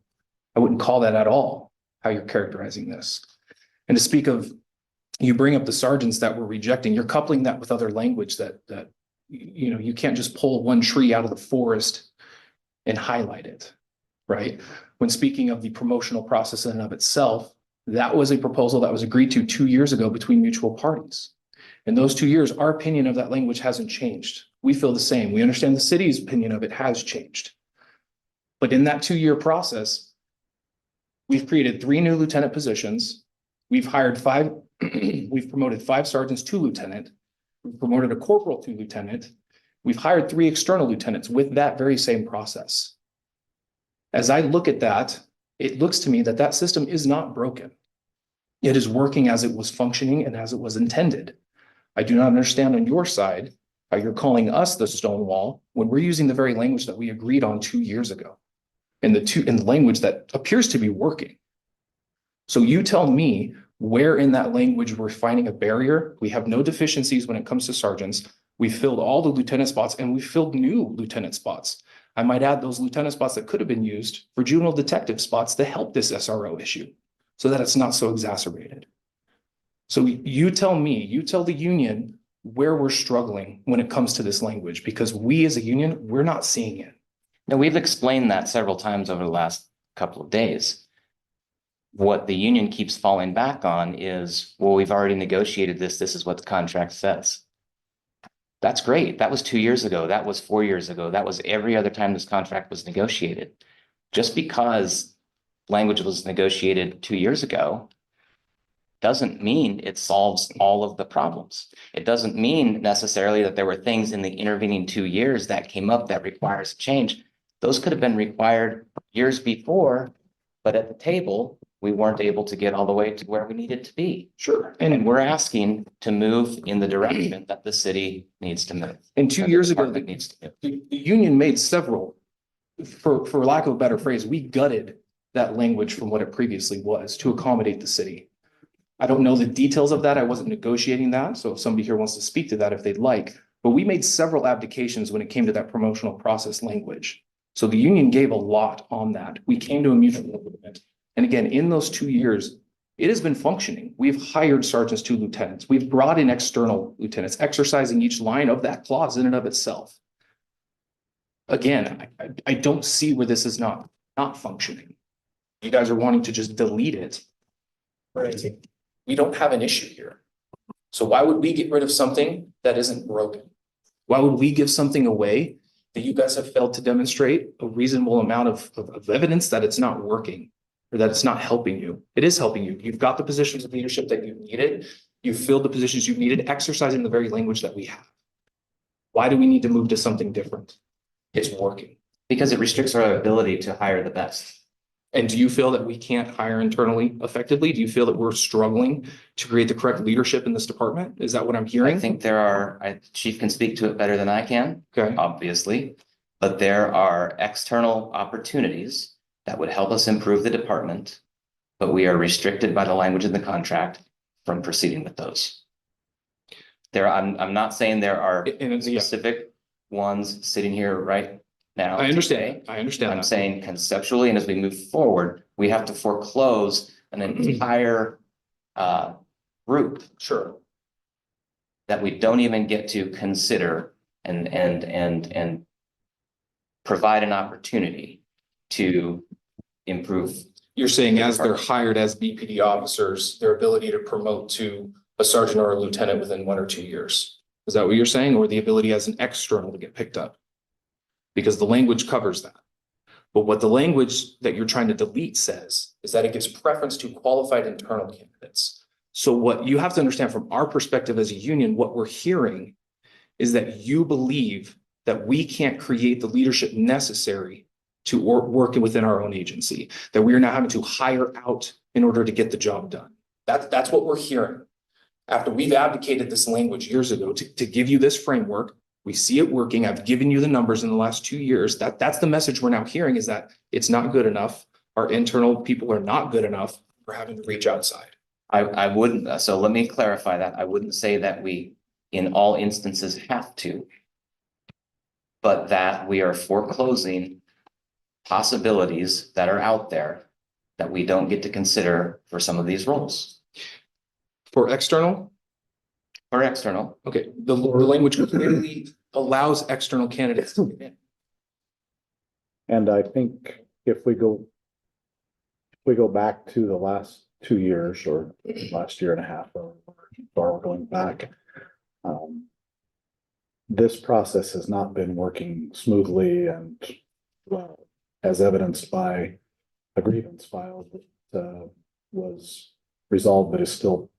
I wouldn't call that at all how you're characterizing this. And to speak of, you bring up the sergeants that we're rejecting, you're coupling that with other language that you can't just pull one tree out of the forest and highlight it, right? When speaking of the promotional process in and of itself, that was a proposal that was agreed to 2 years ago between mutual parties. In those 2 years, our opinion of that language hasn't changed. We feel the same. We understand the city's opinion of it has changed. But in that 2-year process, we've created 3 new lieutenant positions. We've hired 5, we've promoted 5 sergeants to lieutenant. We've promoted a corporal to lieutenant. We've hired 3 external lieutenants with that very same process. As I look at that, it looks to me that that system is not broken. It is working as it was functioning and as it was intended. I do not understand on your side how you're calling us the stonewall when we're using the very language that we agreed on 2 years ago, and the language that appears to be working. So you tell me Where in that language we're finding a barrier? We have no deficiencies when it comes to sergeants. We filled all the lieutenant spots and we filled new lieutenant spots. I might add those lieutenant spots that could have been used for juvenile detective spots to help this SRO issue so that it's not so exacerbated. So you tell me, you tell the union where we're struggling when it comes to this language, because we as a union, we're not seeing it. Now, we've explained that several times over the last couple of days. What the union keeps falling back on is, well, we've already negotiated this. This is what the contract says. That's great. That was 2 years ago. That was 4 years ago. That was every other time this contract was negotiated. Just because language was negotiated 2 years ago doesn't mean it solves all of the problems. It doesn't mean necessarily that there were things in the intervening 2 years that came up that requires change. Those could have been required years before, but at the table, we weren't able to get all the way to where we needed to be. Sure. And we're asking to move in the direction that the city needs to move. And 2 years ago, Department needs to move. the union made several, for lack of a better phrase, we gutted that language from what it previously was to accommodate the city. I don't know the details of that. I wasn't negotiating that. So if somebody here wants to speak to that, if they'd like, but we made several abdications when it came to that promotional process language. So the union gave a lot on that. We came to a mutual agreement. And again, in those 2 years, it has been functioning. We've hired sergeants to lieutenants. We've brought in external lieutenants, exercising each line of that clause in and of itself. Again, I don't see where this is not functioning. You guys are wanting to just delete it. Right. We don't have an issue here. So why would we get rid of something that isn't broken? Why would we give something away that you guys have failed to demonstrate a reasonable amount of evidence that it's not working or that it's not helping you? It is helping you. You've got the positions of leadership that you needed. You've filled the positions you needed, exercising the very language that we have. Why do we need to move to something different? It's working. Because it restricts our ability to hire the best. And do you feel that we can't hire internally effectively? Do you feel that we're struggling to create the correct leadership in this department? Is that what I'm hearing? I think there are, Chief can speak to it better than I can, Okay. obviously, but there are external opportunities that would help us improve the department, but we are restricted by the language in the contract from proceeding with those. I'm not saying there are specific ones sitting here right now. I understand. I understand. I'm that. saying conceptually, and as we move forward, we have to foreclose an entire group Sure. that we don't even get to consider and provide an opportunity to improve. You're saying as they're hired as BPD officers, their ability to promote to a sergeant or a lieutenant within 1 or 2 years. Is that what you're saying? Or the ability as an external to get picked up? Because the language covers that. But what the language that you're trying to delete says is that it gives preference to qualified internal candidates. So what you have to understand from our perspective as a union, what we're hearing is that you believe that we can't create the leadership necessary to work within our own agency, that we are now having to hire out in order to get the job done. That's what we're hearing. After we've abdicated this language years ago to give you this framework, we see it working. I've given you the numbers in the last 2 years. That's the message we're now hearing, is that it's not good enough. Our internal people are not good enough. We're having to reach outside. I wouldn't, so let me clarify that. I wouldn't say that we, in all instances, have to, but that we are foreclosing possibilities that are out there that we don't get to consider for some of these roles. For external, Or external, okay, the language clearly allows external candidates to get in. And I think if we go back to the last 2 years or last year and a half or far going back, this process has not been working smoothly, and as evidenced by a grievance filed that was resolved but is still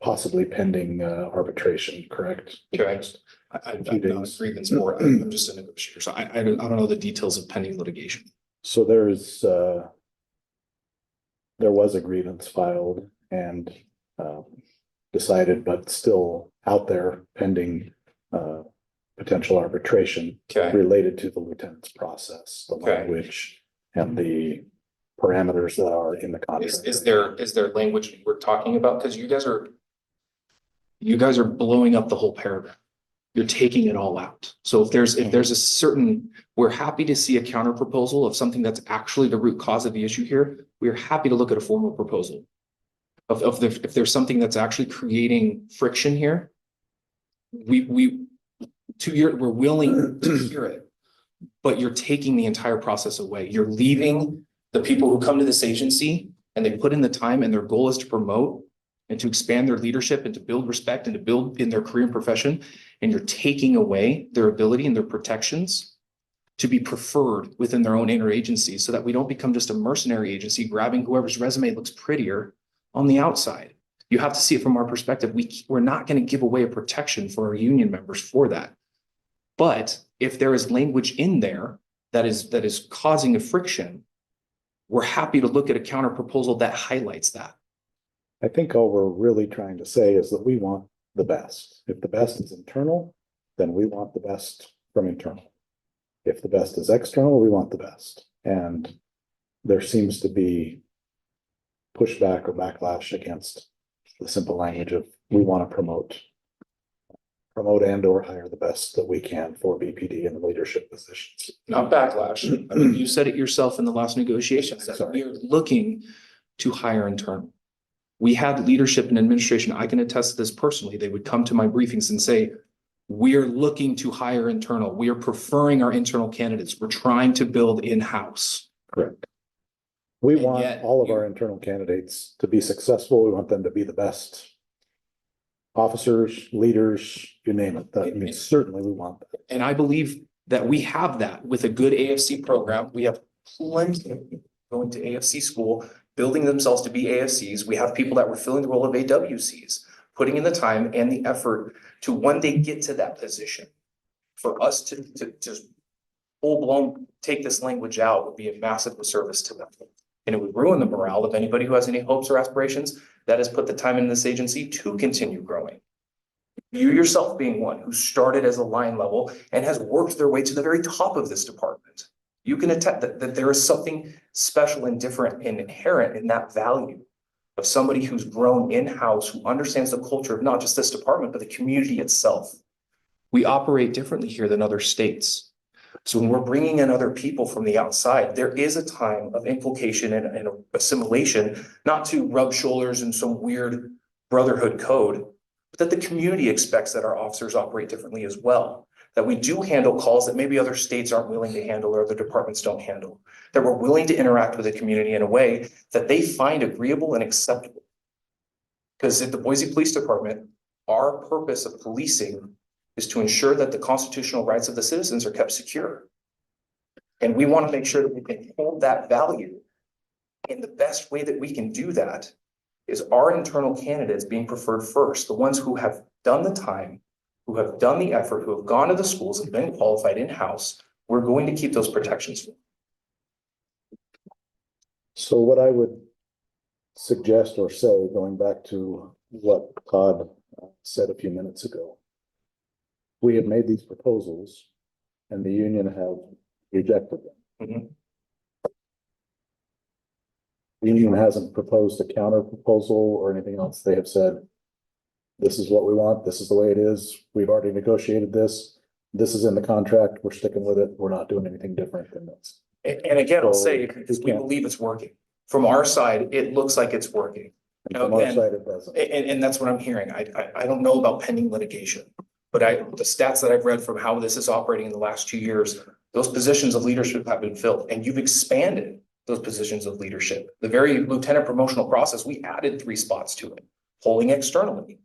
possibly pending arbitration, correct? Correct. I'm not a grievance board. I'm just a negotiator. So I don't know the details of pending litigation. So there was a grievance filed and decided, but still out there pending potential arbitration Okay. related to the lieutenant's process, the Okay. language and the parameters that are in the contract. Is there language we're talking about? Because you guys are blowing up the whole paragraph. You're taking it all out. So if there's a certain, we're happy to see a counter proposal of something that's actually the root cause of the issue here. We're happy to look at a formal proposal if there's something that's actually creating friction here. We're willing to hear it, but you're taking the entire process away. You're leaving the people who come to this agency and they put in the time and their goal is to promote and to expand their leadership and to build respect and to build in their career and profession. And you're taking away their ability and their protections to be preferred within their own interagency so that we don't become just a mercenary agency grabbing whoever's resume looks prettier on the outside. You have to see it from our perspective. We're not going to give away a protection for our union members for that. But if there is language in there that is causing a friction, we're happy to look at a counter proposal that highlights that. I think all we're really trying to say is that we want the best. If the best is internal, then we want the best from internal. If the best is external, we want the best. And there seems to be pushback or backlash against the simple language of we want to promote and or hire the best that we can for BPD in the leadership positions. Not backlash. I mean, you said it yourself in the last negotiations that Sorry. we are looking to hire internal. We had leadership and administration. I can attest to this personally. They would come to my briefings and say, we're looking to hire internal. We are preferring our internal candidates. We're trying to build in-house. Correct. We And want yet all of you- our internal candidates to be successful. We want them to be the best officers, leaders, you name it. I mean, certainly we want that. And I believe that we have that with a good AFC program. We have plenty of people going to AFC school, building themselves to be AFCs. We have people that were filling the role of AWCs, putting in the time and the effort to one day get to that position. For us to just full blown take this language out would be a massive disservice to them. And it would ruin the morale of anybody who has any hopes or aspirations that has put the time in this agency to continue growing. You yourself being one who started as a line level and has worked their way to the very top of this department. You can attest that there is something special and different and inherent in that value of somebody who's grown in-house, who understands the culture of not just this department, but the community itself. We operate differently here than other states. So when we're bringing in other people from the outside, there is a time of inculcation and assimilation, not to rub shoulders in some weird brotherhood code, but that the community expects that our officers operate differently as well. That we do handle calls that maybe other states aren't willing to handle or other departments don't handle. That we're willing to interact with the community in a way that they find agreeable and acceptable. Because at the Boise Police Department, our purpose of policing is to ensure that the constitutional rights of the citizens are kept secure. And we want to make sure that we can hold that value. And the best way that we can do that is our internal candidates being preferred first, the ones who have done the time, who have done the effort, who have gone to the schools and been qualified in-house. We're going to keep those protections. So what I would suggest or say, going back to what Todd said a few minutes ago, we have made these proposals and the union have rejected them. Mhm. The union hasn't proposed a counter proposal or anything else. They have said, this is what we want. This is the way it is. We've already negotiated this. This is in the contract. We're sticking with it. We're not doing anything different than this. And again, I'll say, So, because we believe it's working. From our side, it looks like it's working. And from our side, it doesn't. And that's what I'm hearing. I don't know about pending litigation. But the stats that I've read from how this is operating in the last 2 years, those positions of leadership have been filled and you've expanded those positions of leadership. The very lieutenant promotional process, we added 3 spots to it, polling externally,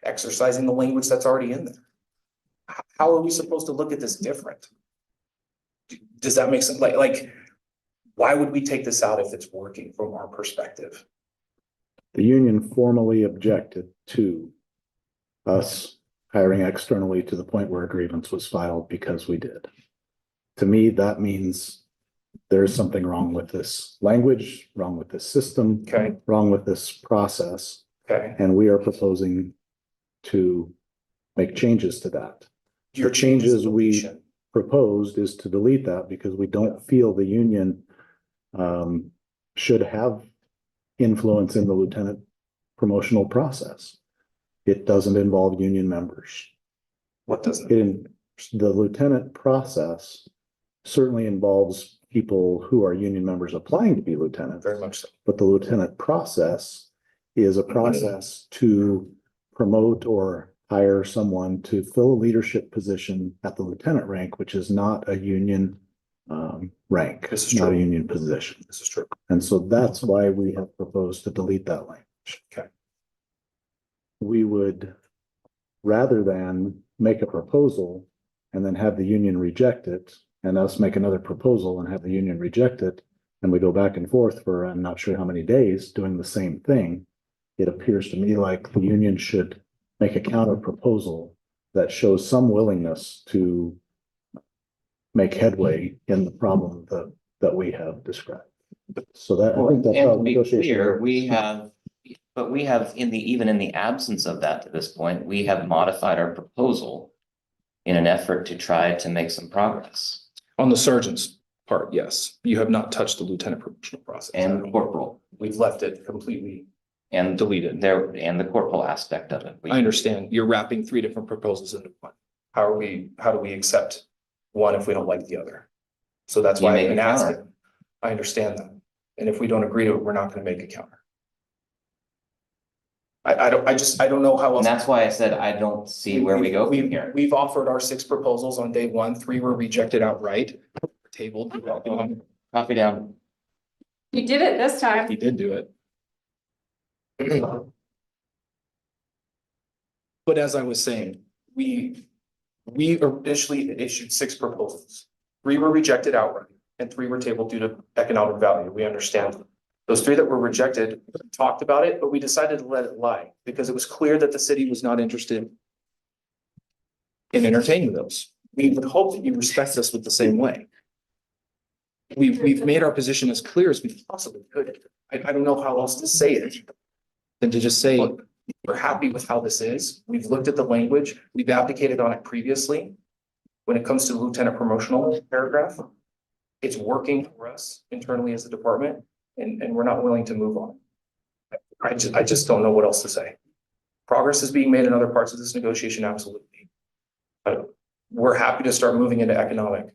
exercising the language that's already in there. How are we supposed to look at this different? Does that make sense? Like, why would we take this out if it's working from our perspective? The union formally objected to us hiring externally to the point where a grievance was filed because we did. To me, that means there's something wrong with this language, wrong with this system, Okay, wrong with this process, okay. and we are proposing to make changes to that. Your The changes we deletion. proposed is to delete that because we don't feel the union should have influence in the lieutenant promotional process. It doesn't involve union members. What doesn't? The lieutenant process certainly involves people who are union members applying to be lieutenants. Very much so. But the lieutenant process is a process to promote or hire someone to fill a leadership position at the lieutenant rank, which is not a union rank. This is not a true. union position. This is true. And so that's why we have proposed to delete that language. Okay. We would, rather than make a proposal and then have the union reject it, and us make another proposal and have the union reject it, and we go back and forth for I'm not sure how many days doing the same thing, it appears to me like the union should make a counter proposal that shows some willingness to make headway in the problem that we have described. So that, I think that's And how to be negotiation clear, works. we have even in the absence of that to this point, we have modified our proposal in an effort to try to make some progress. On the sergeant's part, yes, you have not touched the lieutenant promotional process. And corporal, We've left it completely and deleted. there, and the corporal aspect of it. I understand you're wrapping three different proposals into one. How do we accept one if we don't like the other? So that's You why make I've been a counter. asking. I understand that. And if we don't agree to it, we're not gonna make a counter. I don't know how And else. that's why I said I don't see where we go from here. We've offered our 6 proposals on day 1, 3 were rejected outright, tabled. Copy down. You did it this time. He did do it. But as I was saying, we initially issued 6 proposals. 3 were rejected outright and 3 were tabled due to economic value. We understand. Those 3 that were rejected, we talked about it, but we decided to let it lie because it was clear that the city was not interested in entertaining those. We would hope that you respect us with the same way. We've made our position as clear as we possibly could. I don't know how else to say it than to just say, we're happy with how this is. We've looked at the language. We've advocated on it previously. When it comes to lieutenant promotional paragraph, it's working for us internally as a department, and we're not willing to move on. I just don't know what else to say. Progress is being made in other parts of this negotiation, absolutely. But we're happy to start moving into economic.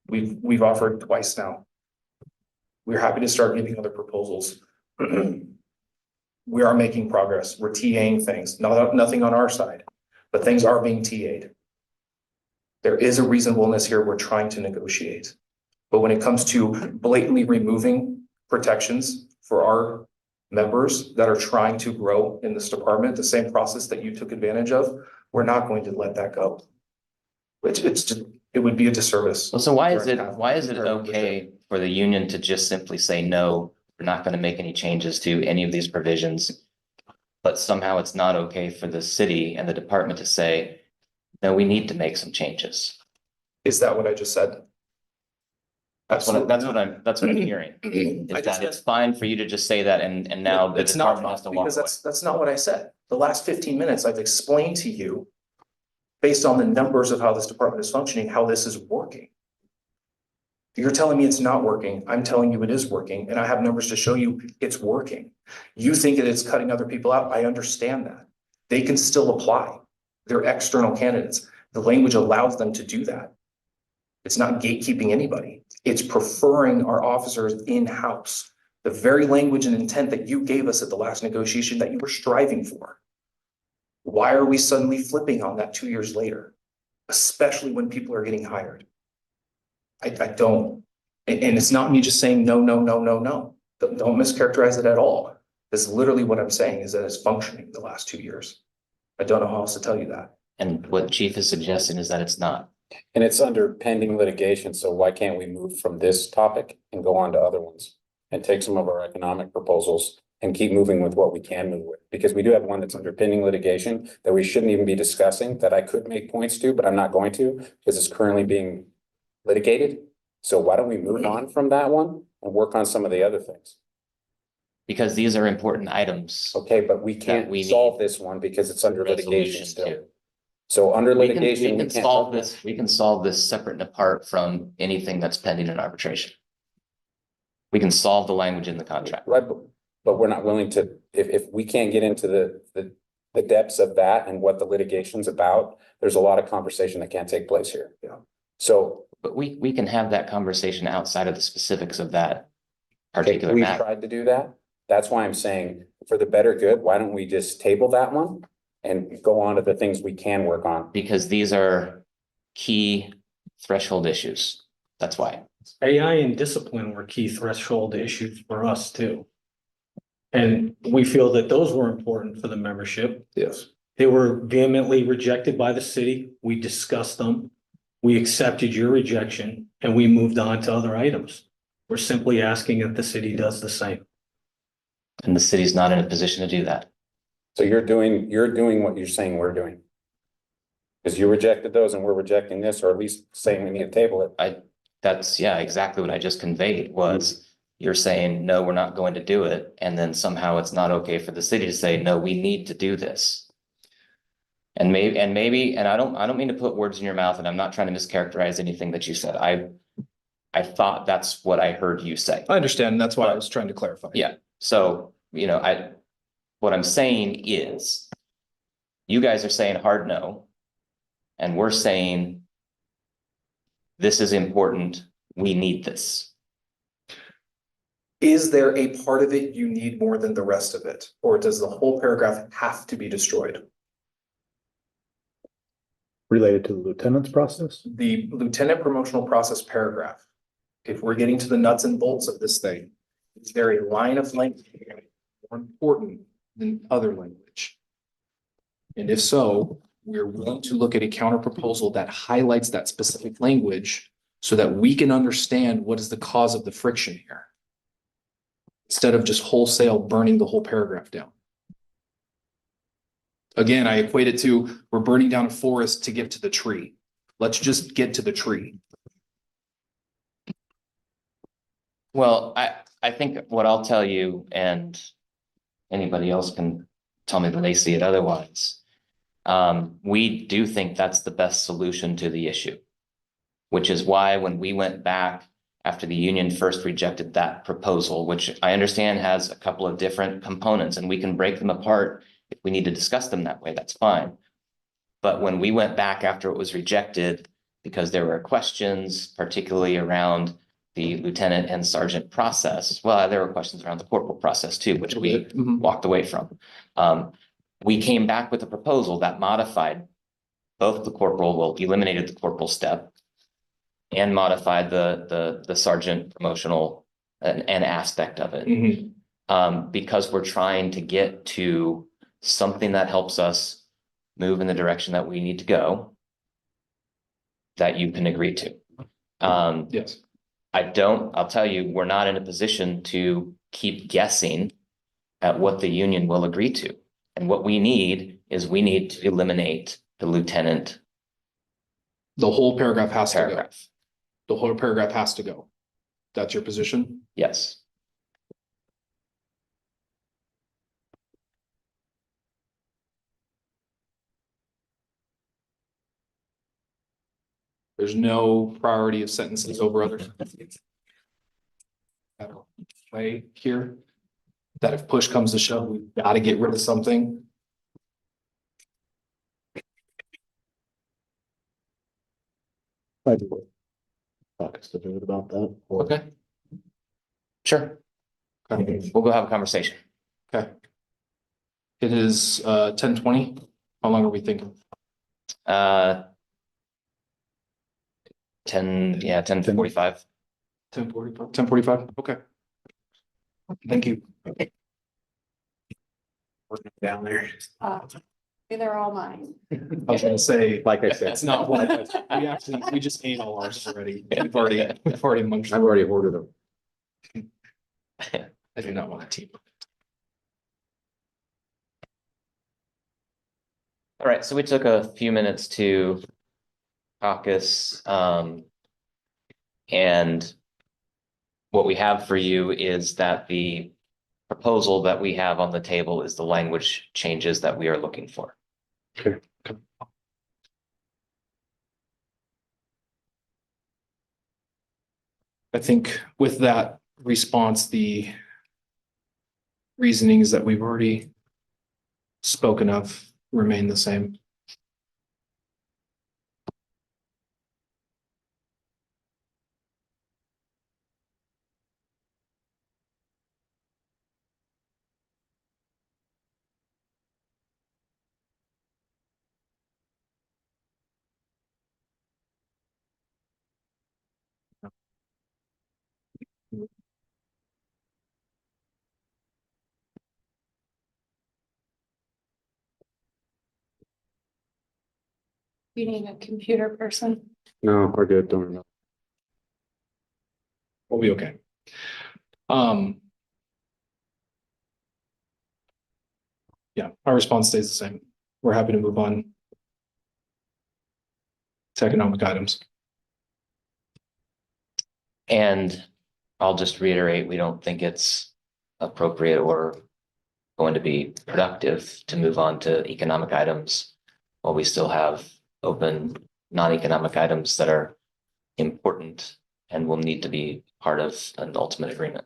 We've offered twice now. We're happy to start giving other proposals. We are making progress. We're TAing things, nothing on our side, but things are being TA'd. There is a reasonableness here. We're trying to negotiate. But when it comes to blatantly removing protections for our members that are trying to grow in this department, the same process that you took advantage of, we're not going to let that go. It would be a disservice. Well, so why is it okay for the union to just simply say, no, we're not going to make any changes to any of these provisions? But somehow it's not okay for the city and the department to say, no, we need to make some changes. Is that what I just said? That's what I'm hearing. Is that it's fine for you to just say that and now the It's not, department has to walk because away. that's not what I said. The last 15 minutes, I've explained to you, based on the numbers of how this department is functioning, how this is working. You're telling me it's not working. I'm telling you it is working, and I have numbers to show you it's working. You think that it's cutting other people out. I understand that. They can still apply. They're external candidates. The language allows them to do that. It's not gatekeeping anybody. It's preferring our officers in-house. The very language and intent that you gave us at the last negotiation that you were striving for. Why are we suddenly flipping on that 2 years later? Especially when people are getting hired. I don't, and it's not me just saying no. Don't mischaracterize it at all. This is literally what I'm saying is that it's functioning the last 2 years. I don't know how else to tell you that. And what Chief is suggesting is that it's not. And it's under pending litigation, so why can't we move from this topic and go on to other ones? And take some of our economic proposals and keep moving with what we can move with? Because we do have one that's under pending litigation that we shouldn't even be discussing, that I could make points to, but I'm not going to, because it's currently being litigated. So why don't we move on from that one and work on some of the other things? Because these are important items. Okay, but we can't we solve need this one because it's under litigation resolution still. to. So under We can litigation, we can't solve this, we can solve this separate and apart from anything that's pending in arbitration. We can solve the language in the contract. Right, but we're not willing to, if we can't get into the depths of that and what the litigation's about, there's a lot of conversation that can't take place here. Yeah. So But we can have that conversation outside of the specifics of that okay, particular we've matter. tried to do that. That's why I'm saying, for the better good, why don't we just table that one and go on to the things we can work on? Because these are key threshold issues. That's why. AI and discipline were key threshold issues for us too. And we feel that those were important for the membership. Yes. They were vehemently rejected by the city. We discussed them. We accepted your rejection and we moved on to other items. We're simply asking that the city does the same. And the city's not in a position to do that. So you're doing what you're saying we're doing. Because you rejected those and we're rejecting this, or at least saying we need to table it. That's, yeah, exactly what I just conveyed was you're saying, no, we're not going to do it. And then somehow it's not okay for the city to say, no, we need to do this. And maybe, I don't mean to put words in your mouth, and I'm not trying to mischaracterize anything that you said. I thought that's what I heard you say. I understand. That's why I was trying to clarify. Yeah. So, what I'm saying is you guys are saying hard no. And we're saying this is important. We need this. Is there a part of it you need more than the rest of it? Or does the whole paragraph have to be destroyed? Related to the lieutenant's process? The lieutenant promotional process paragraph. If we're getting to the nuts and bolts of this thing, is there a line of language more important than other language? And if so, we're willing to look at a counter proposal that highlights that specific language so that we can understand what is the cause of the friction here. Instead of just wholesale burning the whole paragraph down. Again, I equate it to we're burning down a forest to get to the tree. Let's just get to the tree. Well, I think what I'll tell you, and anybody else can tell me that they see it otherwise. We do think that's the best solution to the issue. Which is why when we went back after the union first rejected that proposal, which I understand has a couple of different components, and we can break them apart if we need to discuss them that way, that's fine. But when we went back after it was rejected, because there were questions, particularly around the lieutenant and sergeant process, well, there were questions around the corporal process too, which we walked away from. We came back with a proposal that modified both the corporal, well, eliminated the corporal step and modified the sergeant promotional an aspect of it. Because we're trying to get to something that helps us move in the direction that we need to go, that you can agree to. Yes. I'll tell you, we're not in a position to keep guessing at what the union will agree to. And what we need is we need to eliminate the lieutenant The whole paragraph has to go. paragraph. The whole paragraph has to go. That's your position? Yes. There's no priority of sentences over others. Way here, that if push comes to shove, we've got to get rid of something. I do. Caucus to do it about that. Okay. Sure. Okay. We'll go have a conversation. Okay. It is 10:20. How long are we thinking? 10:45. 10:45. 10:45. Okay. Thank you. Working down there. They're all mine. I was gonna say, Like I said. that's not what, we just ate all ours already. We've already munched. I've already ordered them. I do not want a team. All right, so we took a few minutes to caucus, and what we have for you is that the proposal that we have on the table is the language changes that we are looking for. Okay. I think with that, response, the reasonings that we've already spoken of remain the same. You need a computer person. No, we're good, don't know. We'll be okay. Yeah, our response stays the same. We're happy to move on to economic items. And I'll just reiterate, we don't think it's appropriate or going to be productive to move on to economic items while we still have open non-economic items that are important and will need to be part of an ultimate agreement.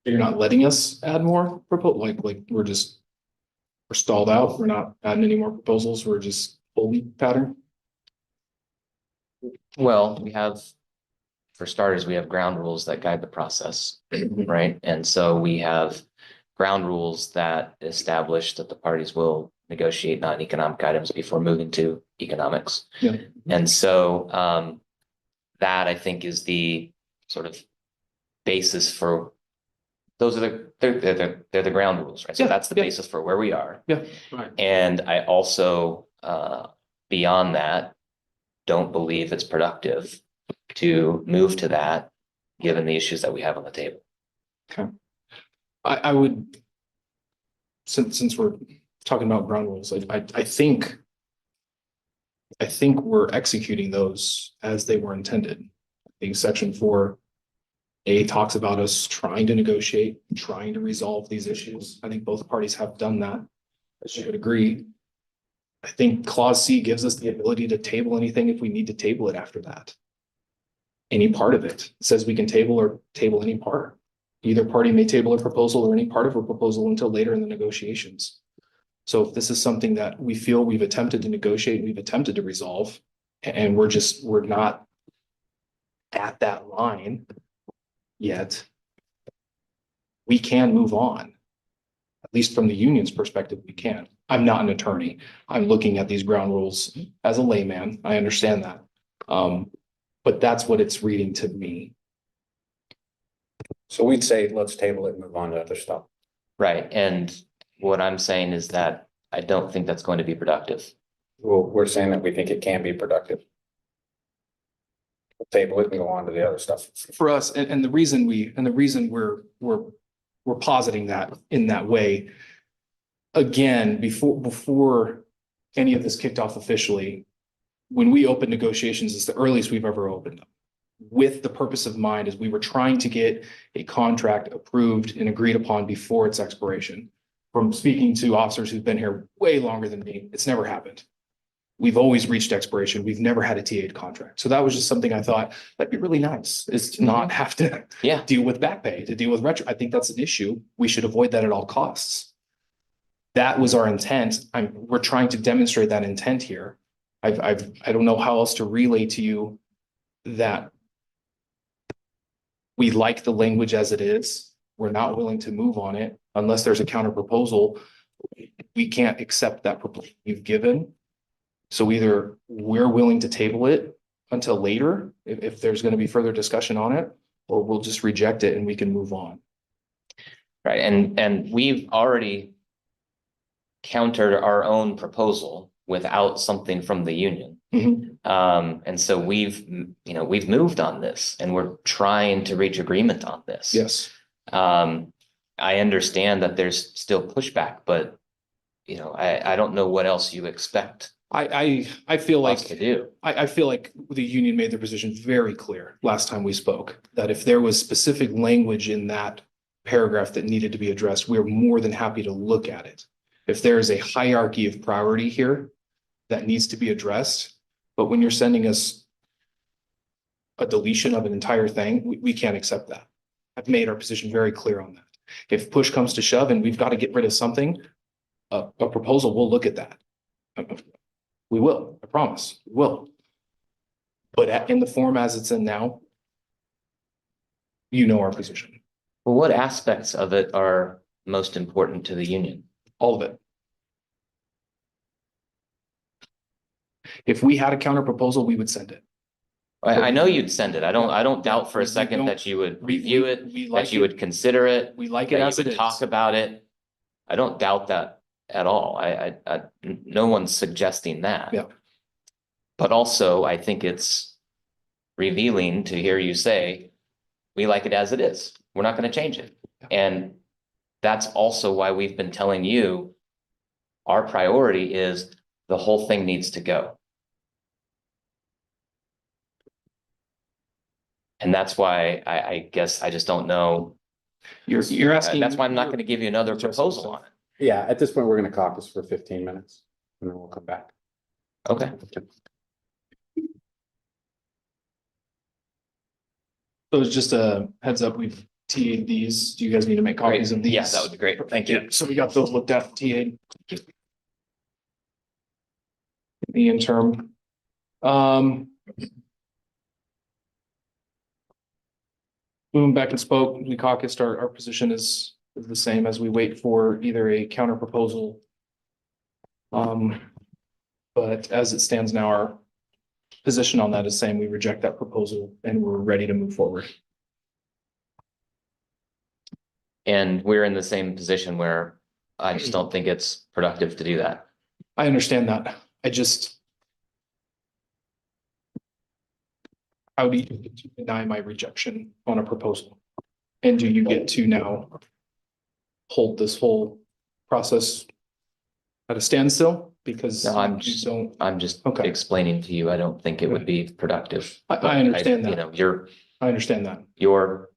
You're not letting us add more proposal, like we're stalled out. We're not adding any more proposals. We're just holding pattern. Well, we have, for starters, we have ground rules that guide the process, right? And so we have ground rules that establish that the parties will negotiate non-economic items before moving to economics. Yeah. And so that I think is the sort of basis for, those are they're the ground rules, right? So Yeah, that's the yeah. basis for where we are. Yeah, right. And I also, beyond that, don't believe it's productive to move to that, given the issues that we have on the table. Okay. I would, since we're talking about ground rules, I think we're executing those as they were intended. I think section 4A talks about us trying to negotiate, trying to resolve these issues. I think both parties have done that, as you would agree. I think clause C gives us the ability to table anything if we need to table it after that. Any part of it says we can table or table any part. Either party may table a proposal or any part of a proposal until later in the negotiations. So if this is something that we feel we've attempted to negotiate, we've attempted to resolve, and we're not at that line yet, we can move on. At least from the union's perspective, we can. I'm not an attorney. I'm looking at these ground rules as a layman. I understand that. But that's what it's reading to me. So we'd say, let's table it and move on to other stuff. Right. And what I'm saying is that I don't think that's going to be productive. Well, we're saying that we think it can be productive. We'll table it and go on to the other stuff. For us, and the reason we're positing that in that way. Again, before any of this kicked off officially, when we opened negotiations, it's the earliest we've ever opened them. With the purpose of mind is we were trying to get a contract approved and agreed upon before its expiration. From speaking to officers who've been here way longer than me, it's never happened. We've always reached expiration. We've never had a TA contract. So that was just something I thought that'd be really nice, is to not have to deal with back pay, to deal with retro. I think that's an issue. We should avoid that at all costs. That was our intent. We're trying to demonstrate that intent here. I don't know how else to relay to you that we like the language as it is. We're not willing to move on it unless there's a counter proposal. We can't accept that proposal you've given. So either we're willing to table it until later, if there's going to be further discussion on it, or we'll just reject it and we can move on. Right. And we've already countered our own proposal without something from the union. Mhm. And so we've moved on this and we're trying to reach agreement on this. Yes. I understand that there's still pushback, but I don't know what else you expect I feel us like, to do. I feel like the union made their position very clear last time we spoke, that if there was specific language in that paragraph that needed to be addressed, we're more than happy to look at it. If there is a hierarchy of priority here that needs to be addressed, but when you're sending us a deletion of an entire thing, we can't accept that. I've made our position very clear on that. If push comes to shove and we've got to get rid of something, a proposal, we'll look at that. We will, I promise, we will. But in the form as it's in now, our position, Well, what aspects of it are most important to the union? all of it. If we had a counter proposal, we would send it. I know you'd send it. I don't doubt for a We second don't- that you would we- review it, we like that you it. would consider it, We like it that as you it would is. talk about it. I don't doubt that at all. No one's suggesting that. Yeah. But also, I think it's revealing to hear you say, we like it as it is. We're not going to change it. And that's also why we've been telling you our priority is the whole thing needs to go. And that's why I guess I just don't know. You're asking. That's why I'm not going to give you another proposal on it. Yeah, at this point, we're gonna caucus for 15 minutes and then we'll come back. Okay. So it's just a heads up, we've TA'd these. Do you guys need to make copies of these? Yeah, that would be great. Thank you. Yeah, so we got those looked at, TA'd. In the interim. Moving back and spoke, we caucused, our position is the same as we wait for either a counter proposal. But as it stands now, our position on that is saying we reject that proposal and we're ready to move forward. And we're in the same position where I just don't think it's productive to do that. I understand that. How do you get to deny my rejection on a proposal? And do you get to now hold this whole process at a standstill? Because No, I'm you just- don't, I'm just Okay. explaining to you, I don't think it would be productive. I But understand that. I understand that. Your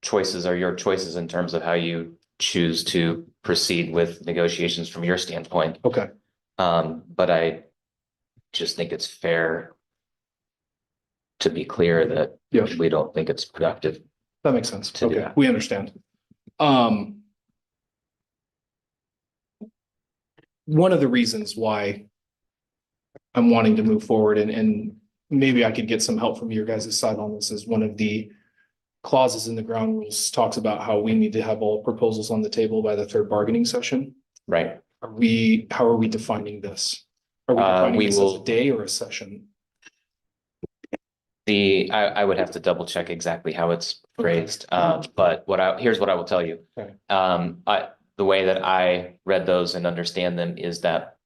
choices are your choices in terms of how you choose to proceed with negotiations from your standpoint. Okay, But I just think it's fair to be clear that yeah, we don't think it's productive. that makes sense. To do Okay, that. we understand. One of the reasons why I'm wanting to move forward and maybe I could get some help from your guys' side on this is one of the clauses in the ground rules talks about how we need to have all proposals on the table by the third bargaining session. Right. How are we defining this? Are we defining we this as a will- day or a session? I would have to double check exactly how it's phrased, but here's what I will tell you. Okay. The way that I read those and understand them is that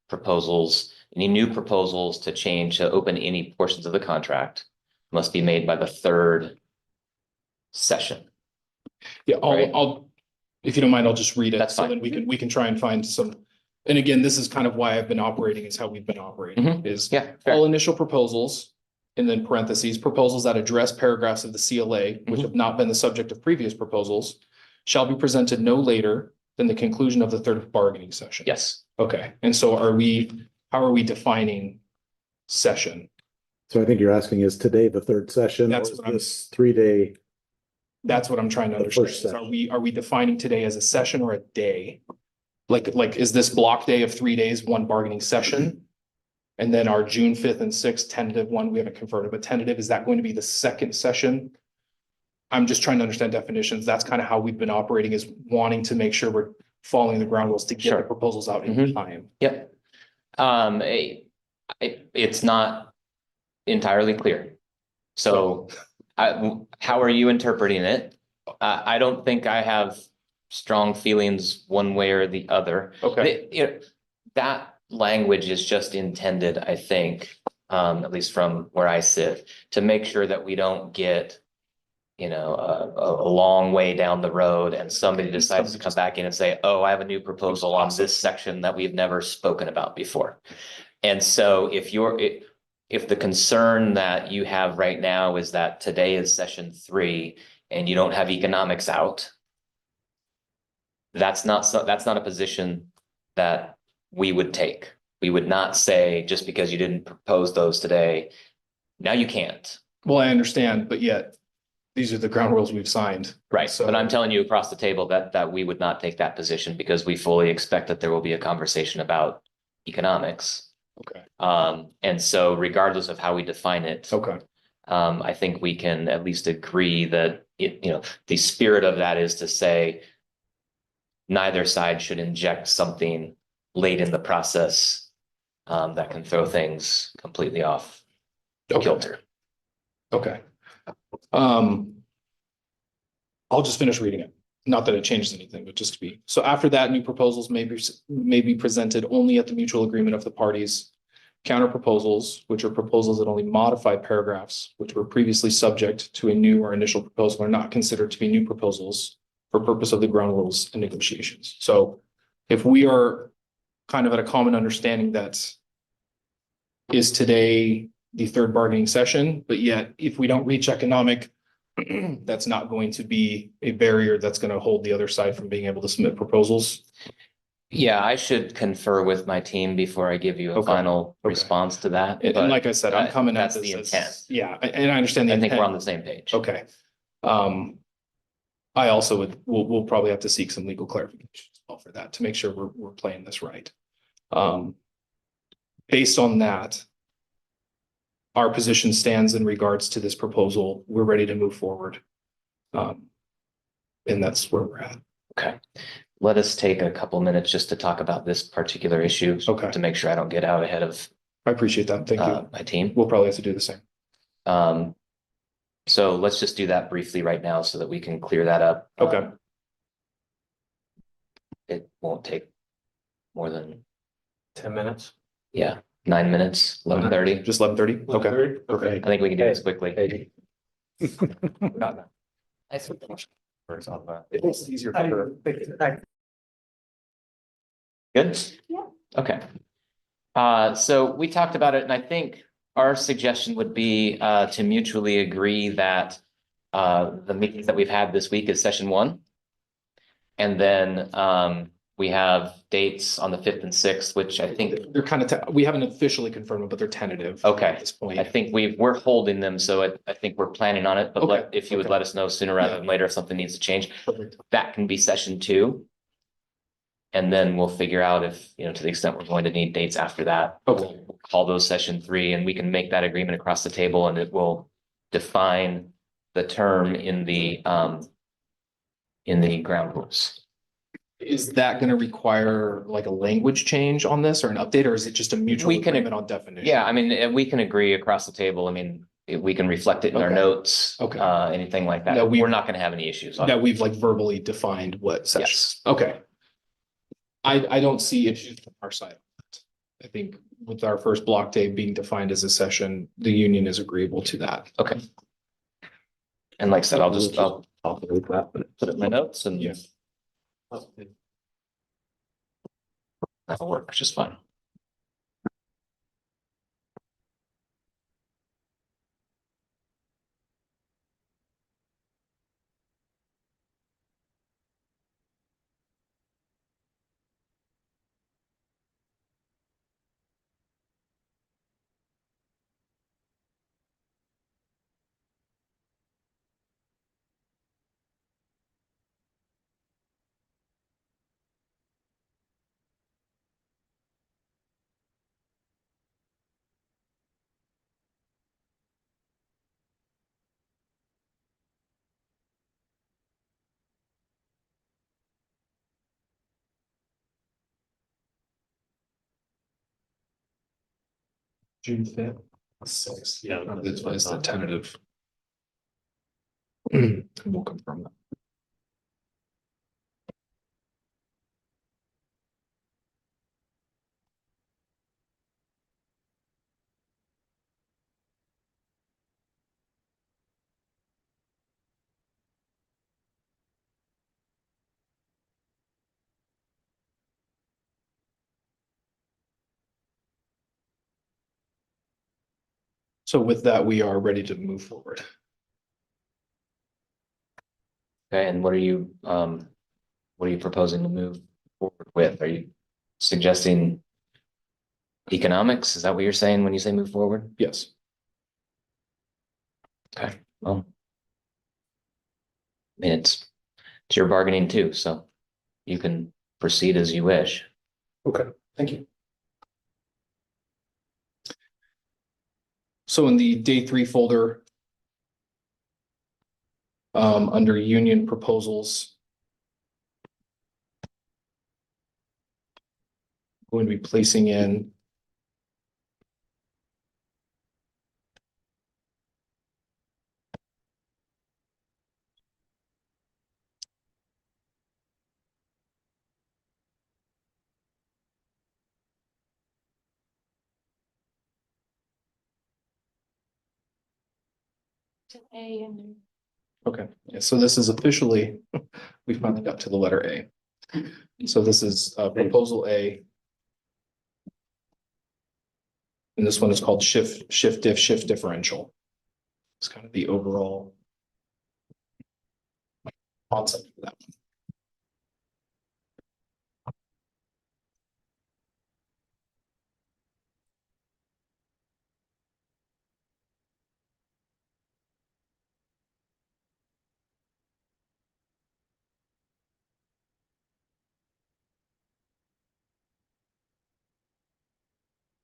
any new proposals to change, to open any portions of the contract must be made by the third session. Yeah, Right. if you don't mind, I'll just read it. That's So fine. then we can try and find some. And again, this is kind of why I've been operating is how we've been operating Mhm. is Yeah. fair. all initial proposals. And then parentheses, proposals that address paragraphs of the CLA, which Mhm. have not been the subject of previous proposals, shall be presented no later than the conclusion of the third bargaining session. Yes. Okay, and so how are we defining session? So I think you're asking, is today the third session or That's is what I'm- this 3-day? That's what I'm trying to The understand. first is Are we defining today as a session or a day? Like, is this block day of 3 days, one bargaining session? And then our June 5th and 6th tentative one, we haven't confirmed, but tentative, is that going to be the second session? I'm just trying to understand definitions. That's kind of how we've been operating is wanting to make sure we're following the ground rules to get the Sure. proposals out in Mhm. time. Yep. It's not entirely clear. So how are you interpreting it? I don't think I have strong feelings one way or the other. Okay, That language is just intended, I think, at least from where I sit, to make sure that we don't get, a long way down the road and somebody decides to come back in and say, oh, I have a new proposal on this section that we've never spoken about before. And so if the concern that you have right now is that today is session 3 and you don't have economics out, that's not a position that we would take. We would not say, just because you didn't propose those today, now you can't. Well, I understand, but yet these are the ground rules we've signed. Right, So- but I'm telling you across the table that we would not take that position because we fully expect that there will be a conversation about economics. Okay, And so regardless of how we define it, okay, I think we can at least agree that the spirit of that is to say neither side should inject something late in the process that can throw things completely off kilter. okay. I'll just finish reading it. Not that it changes anything, but just to be, so after that, new proposals may be presented only at the mutual agreement of the parties. Counter proposals, which are proposals that only modify paragraphs which were previously subject to a new or initial proposal, are not considered to be new proposals for purpose of the ground rules and negotiations. So if we are kind of at a common understanding that is today the third bargaining session, but yet if we don't reach economic, that's not going to be a barrier that's going to hold the other side from being able to submit proposals. Yeah, I should confer with my team before I give you a Okay, final okay. response to that. And but like I said, I'm coming at that's this the as- intent. Yeah, and I understand the I think we're on intent. the same page. Okay. I also we'll probably have to seek some legal clarification as well for that to make sure we're playing this right. Based on that, our position stands in regards to this proposal. We're ready to move forward. And that's where we're at. Okay. Let us take a couple minutes just to talk about this particular issue. Okay. To make sure I don't get out ahead of I appreciate that. Thank you. my team. We'll probably have to do the same. So let's just do that briefly right now so that we can clear that up. Okay. It won't take more than, 10 minutes. 9 minutes, 11:30. Just 11:30? Okay. I think we can do this quickly. It's easier for. Good? Yeah. Okay. So we talked about it, and I think our suggestion would be to mutually agree that the meetings that we've had this week is session 1. And then we have dates on the 5th and 6th, which I think, They're kind of, we haven't officially confirmed it, but they're tentative. Okay. At this point. I think we're holding them, so I think we're planning on it, but Okay, if you would okay. let us know sooner rather than later if something needs to change, Perfect. that can be session 2. And then we'll figure out if, to the extent we're going to need dates after that. Okay. We'll call those session 3 and we can make that agreement across the table and it will define the term in the ground rules. Is that gonna require like a language change on this or an update, or is it just a mutual We can- agreement on definition? Yeah, I mean, we can agree across the table. I mean, we can reflect it in our Okay. notes. Okay. Anything like That that. we- We're not gonna have any issues on That it. we've like verbally defined what session. Yes. Okay. I don't see issues from our side. I think with our first block day being defined as a session, the union is agreeable to that. Okay. And like I said, I'll put it in my notes and Yeah. that'll work just fine. June 5th. 6th. Yeah. That's why it's the tentative. We'll confirm that. So with that, we are ready to move forward. Okay, and what are you proposing to move forward with? Are you suggesting economics? Is that what you're saying when you say move forward? Yes. Okay, well. I mean, it's your bargaining too, so you can proceed as you wish. Okay, thank you. So in the day 3 folder, under union proposals, I'm going to be placing in A and okay, yeah, so this is officially, we finally got to the letter A. So this is proposal A. And this one is called shift differential. It's kind of the overall concept of that.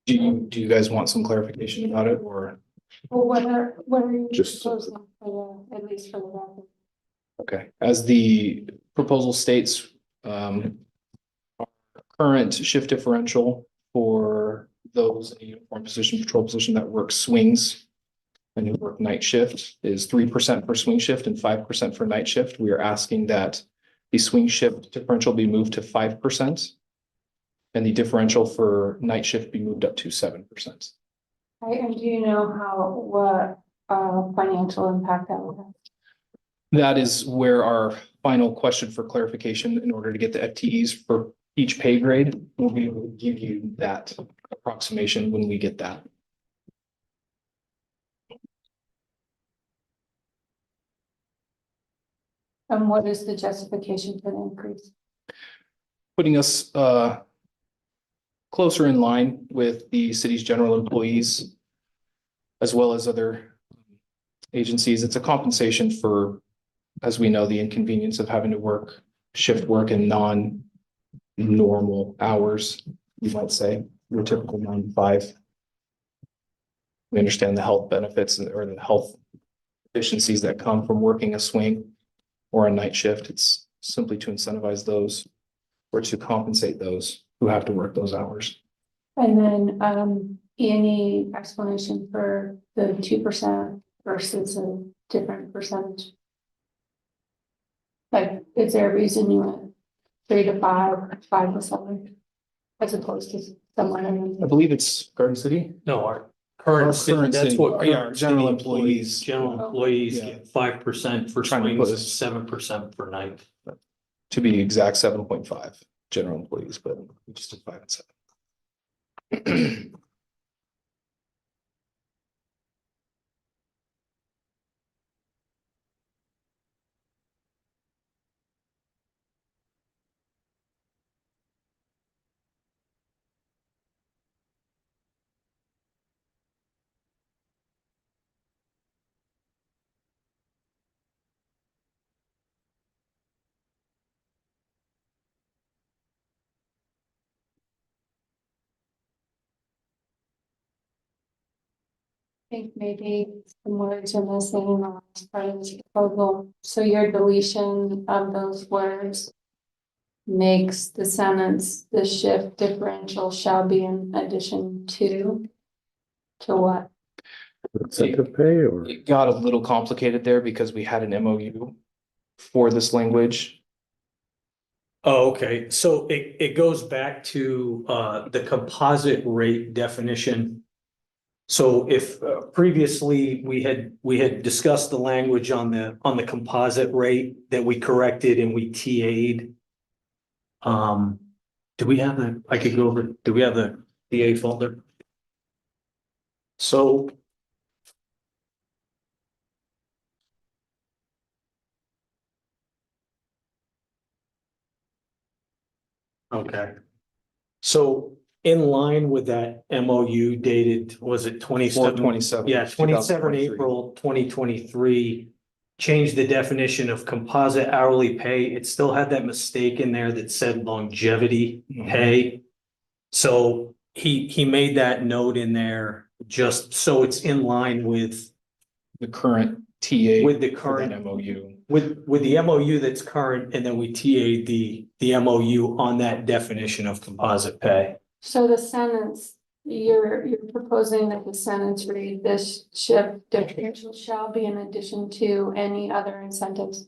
Do you guys want some clarification about it, or? Well, what are you Just- proposing for the, at least for the record? Okay, as the proposal states, our current shift differential for those in a uniform position, patrol position that work swings and who work night shift is 3% for swing shift and 5% for night shift. We are asking that the swing shift differential be moved to 5% and the differential for night shift be moved up to 7%. Right, and do you know what financial impact that will have? That is where our final question for clarification, in order to get the FTEs for each pay grade, we'll be able to give you that approximation when we get that. And what is the justification for the increase? Putting us closer in line with the city's general employees as well as other agencies. It's a compensation for, as we know, the inconvenience of having to work shift work in non-normal hours, you might say, your typical 9 to 5. We understand the health benefits or the health efficiencies that come from working a swing or a night shift. It's simply to incentivize those or to compensate those who have to work those hours. And then, any explanation for the 2% versus a different percentage? Like, is there a reason you went 3 to 5, 5 to 7, as opposed to someone in? I believe it's Garden City. No, our current, current that's city. what Yeah, current general city employees. General employees Yeah. get 5% for Trying to swings, put us- 7% for night. To be exact, 7.5 general employees, but we just did 5 and 7. I think maybe some words are missing in the last part of this proposal. So your deletion of those words makes the sentence, the shift differential shall be in addition to what? Incentive pay or? It got a little complicated there because we had an MOU for this language. Oh, okay, so it goes back to the composite rate definition. So if previously we had discussed the language on the composite rate that we corrected and we TA'd. Do we have I could go over, do we have the TA folder? So Okay. So in line with that MOU dated, was it 27? 4/27, Yeah, 27 2023. April 2023. Changed the definition of composite hourly pay. It still had that mistake in there that said longevity pay. So he made that note in there just so it's in line with The current TA. with the for that current MOU. with the MOU that's current, and then we TA'd the MOU on that definition of composite pay. So the sentence, you're proposing that the sentence read, this shift differential shall be in addition to any other incentives.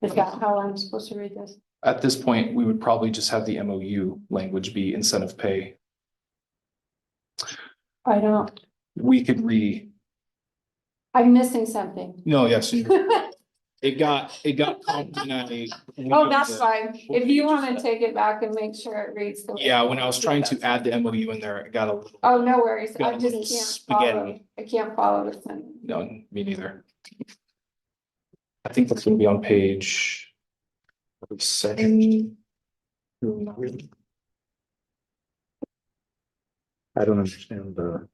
Is that how I'm supposed to read this? At this point, we would probably just have the MOU language be incentive pay. I don't, We could I'm missing something. no, yes. It got comped when I. Oh, that's fine. If you wanna take it back and make sure it reads the. way- Yeah, when I was trying to add the MOU in there, it got a little, Oh, no worries. Got I a just little can't follow. spaghetti. I can't follow the sentence. no, me neither. I think that's gonna be on page. 7. I don't understand the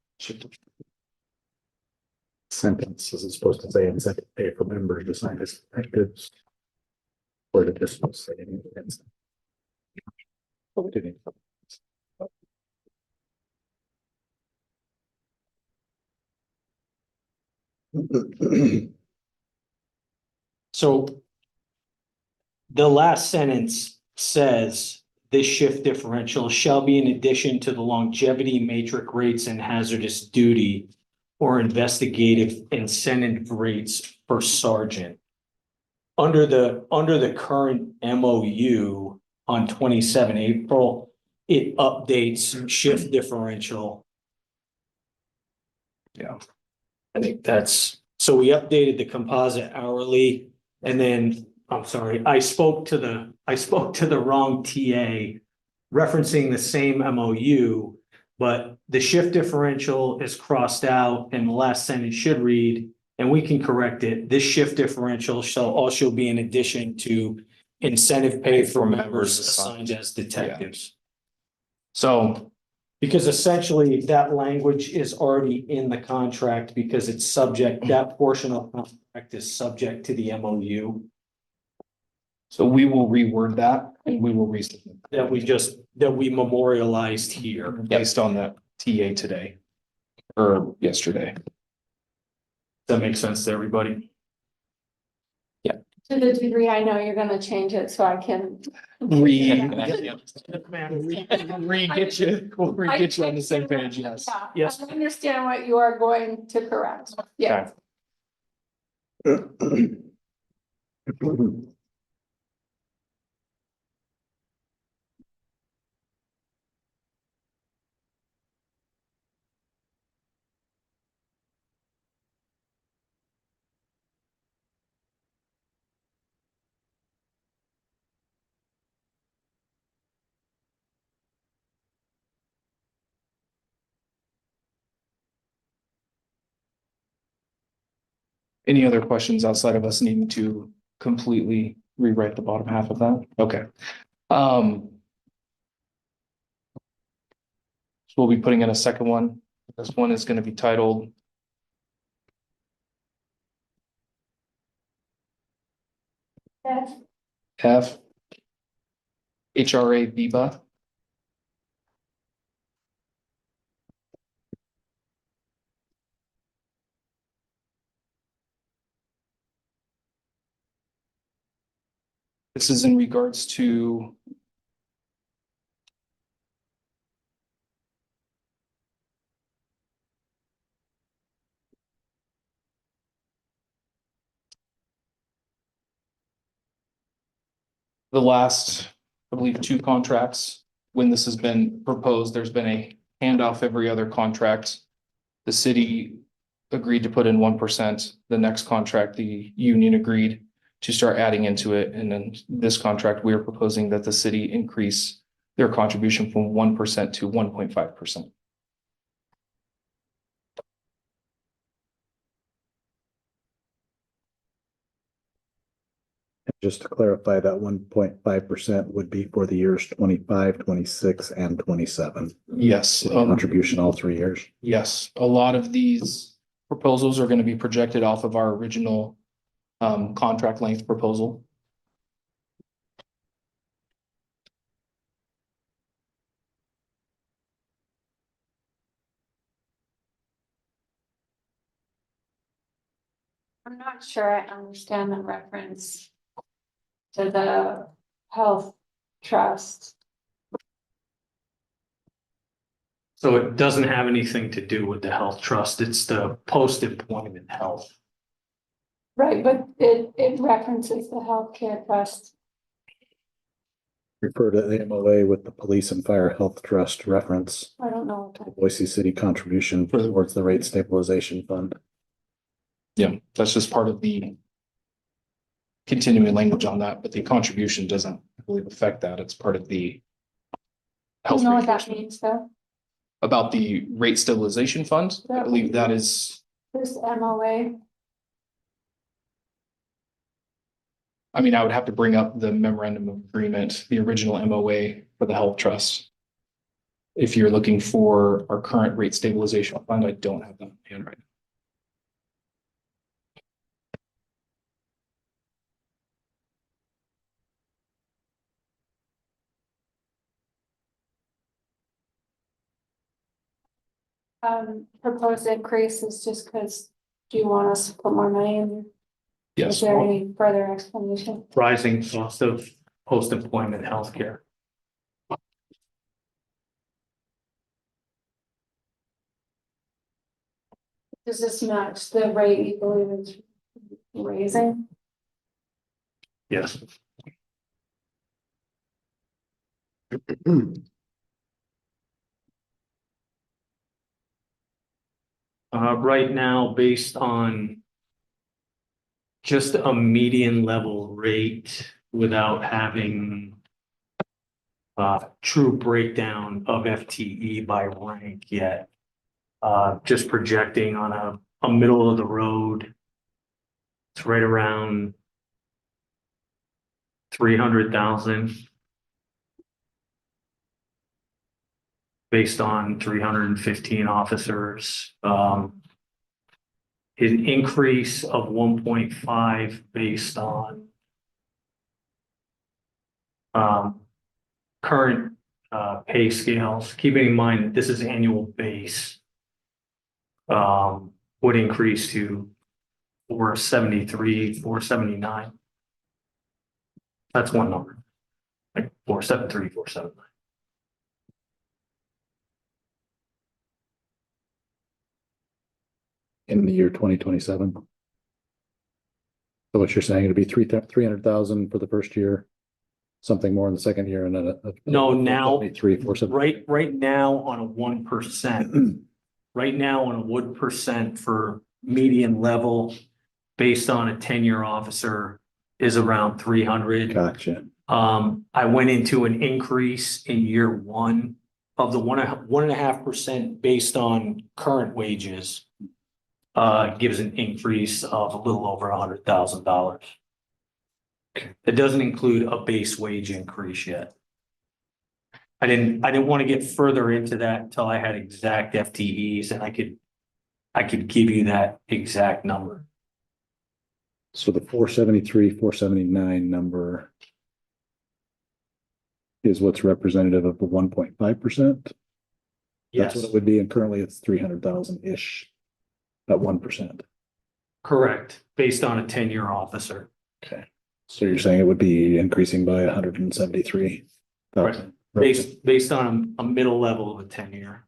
sentence. Is it supposed to say incentive pay for members assigned as detectives? Or did this say anything? Oh, it didn't. So the last sentence says, this shift differential shall be in addition to the longevity matrix rates and hazardous duty or investigative incentive rates for sergeant. Under the current MOU on 27 April, it updates shift differential. Yeah. I think that's, so we updated the composite hourly, and then, I'm sorry, I spoke to the wrong TA referencing the same MOU, but the shift differential is crossed out and the last sentence should read, and we can correct it. This shift differential shall also be in addition to incentive pay for members assigned as detectives. So, Because essentially that language is already in the contract because it's subject, that portion of the contract is subject to the MOU so we will reword that and we will resubmit that we memorialized here. based on that TA today. Or yesterday. Does that make sense to everybody? To the degree I know you're gonna change it so I can. Re-get you, we'll re-get you on the same page, yes. Yeah, Yes. I understand what you are going to correct. Yeah. Any other questions outside of us needing to completely rewrite the bottom half of that? Okay. So we'll be putting in a second one. This one is going to be titled F. HRA VIBA. This is in regards to the last, I believe, 2 contracts. When this has been proposed, there's been a handoff every other contract. The city agreed to put in 1%. The next contract, the union agreed to start adding into it. And then this contract, we are proposing that the city increase their contribution from 1% to 1.5%. Just to clarify, that 1.5% would be for the years 25, 26, and 27. Yes, Contribution all 3 years. yes, a lot of these proposals are gonna be projected off of our original contract length proposal. I'm not sure I understand the reference to the health trust. So it doesn't have anything to do with the health trust. It's the post-employment health. Right, but it references the healthcare trust. Refer to the MOA with the Police and Fire Health Trust reference. I don't know. What Boise City contribution towards the rate stabilization fund. Yeah, that's just part of the continuing language on that, but the contribution doesn't really affect that. It's part of the do health you know what that reimbursement. means though? About the rate stabilization fund, I believe that is, This MOA, I mean, I would have to bring up the memorandum of agreement, the original MOA for the health trust. If you're looking for our current rate stabilization fund, I don't have that in hand right now. proposed increase is just because, do you want us to put more money in? Is Yes, there any further explanation? Rising cost of post-employment healthcare. Does this match the rate you believe it's raising? Yes. Right now, based on just a median level rate without having true breakdown of FTE by rank yet. Just projecting on a middle of the road. It's right around 300,000. Based on 315 officers, an increase of 1.5 based on current pay scales, keeping in mind that this is annual base, would increase to 473, 479. That's one number, like 473, 479. In the year 2027. So what you're saying, it'd be 300,000 for the first year, something more in the second year, and then No, now, 473. right now on a 1%, right now on a 1% for median level, based on a 10-year officer is around 300. Gotcha. I went into an increase in year one of the 1.5% based on current wages. Gives an increase of a little over $100,000. It doesn't include a base wage increase yet. I didn't want to get further into that until I had exact FTEs and I could give you that exact number. So the 473, 479 number is what's representative of the 1.5%. That's Yes, what it would be, and currently it's 300,000-ish at 1%. correct, based on a 10-year officer. Okay. So you're saying it would be increasing by 173,000. Based on a middle level of a 10-year.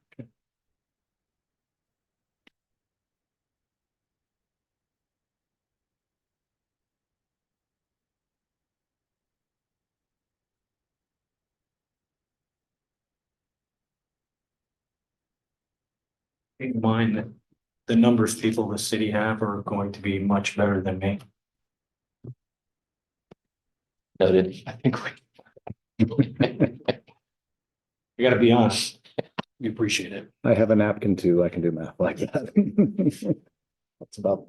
Keep in mind that the numbers people in the city have are going to be much better than me. Noted. I think You gotta be honest. We appreciate it. I have a napkin too. I can do math like that. That's about.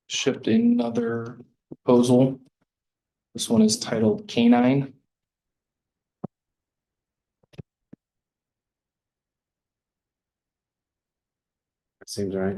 Shipped another proposal. This one is titled Canine. Seems right.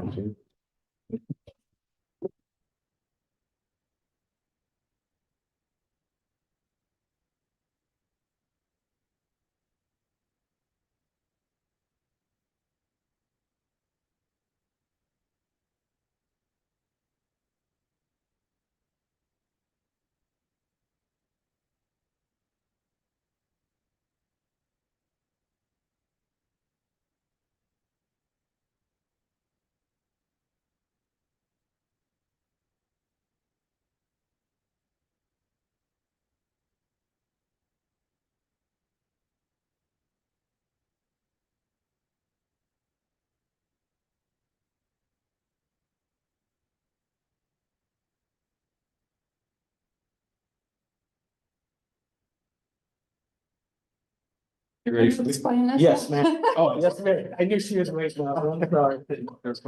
You ready for this? Explain this? Yes, ma'am. Oh, yes, ma'am. I knew she was waiting. I'm sorry.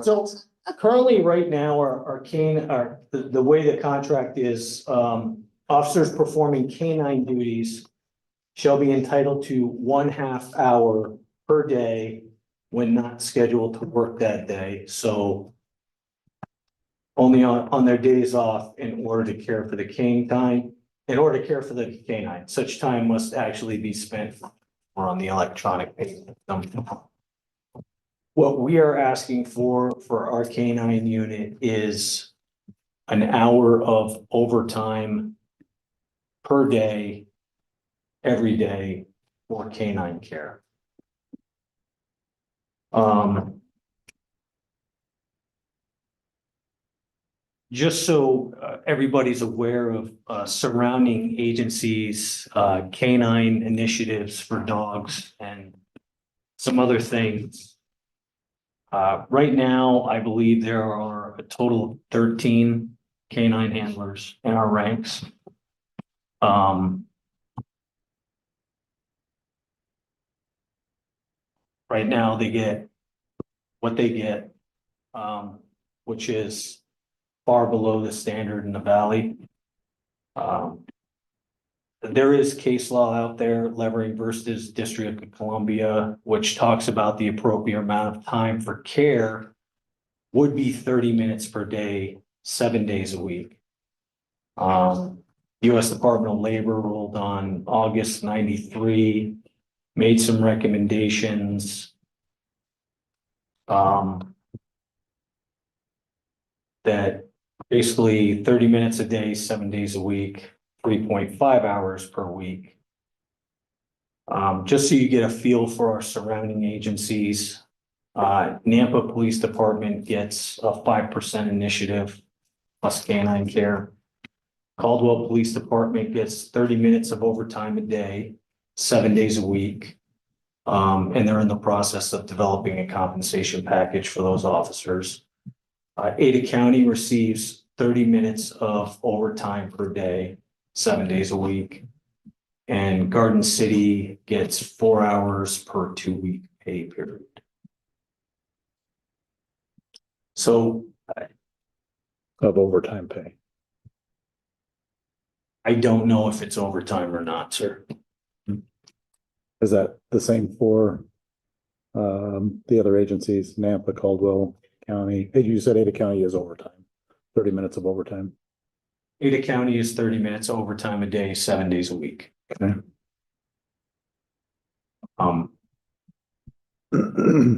So currently, right now, the way the contract is, officers performing canine duties shall be entitled to 1/2 hour per day when not scheduled to work that day. So only on their days off in order to care for the canine, in order to care for the canine, such time must actually be spent on the electronic payment system. What we are asking for our canine unit is an hour of overtime per day, every day for canine care. Just so everybody's aware of surrounding agencies, canine initiatives for dogs and some other things. Right now, I believe there are a total of 13 canine handlers in our ranks. Right now, they get what they get, which is far below the standard in the valley. There is case law out there, Levering versus District of Columbia, which talks about the appropriate amount of time for care would be 30 minutes per day, 7 days a week. US Department of Labor ruled on August 93, made some recommendations. That basically 30 minutes a day, 7 days a week, 3.5 hours per week. Just so you get a feel for our surrounding agencies, Nampa Police Department gets a 5% initiative plus canine care. Caldwell Police Department gets 30 minutes of overtime a day, 7 days a week. And they're in the process of developing a compensation package for those officers. Ada County receives 30 minutes of overtime per day, 7 days a week. And Garden City gets 4 hours per 2-week pay period. So Of overtime pay. I don't know if it's overtime or not, sir. Is that the same for the other agencies, Nampa, Caldwell County? Hey, you said Ada County is overtime, 30 minutes of overtime. Ada County is 30 minutes overtime a day, 7 days a week. Okay.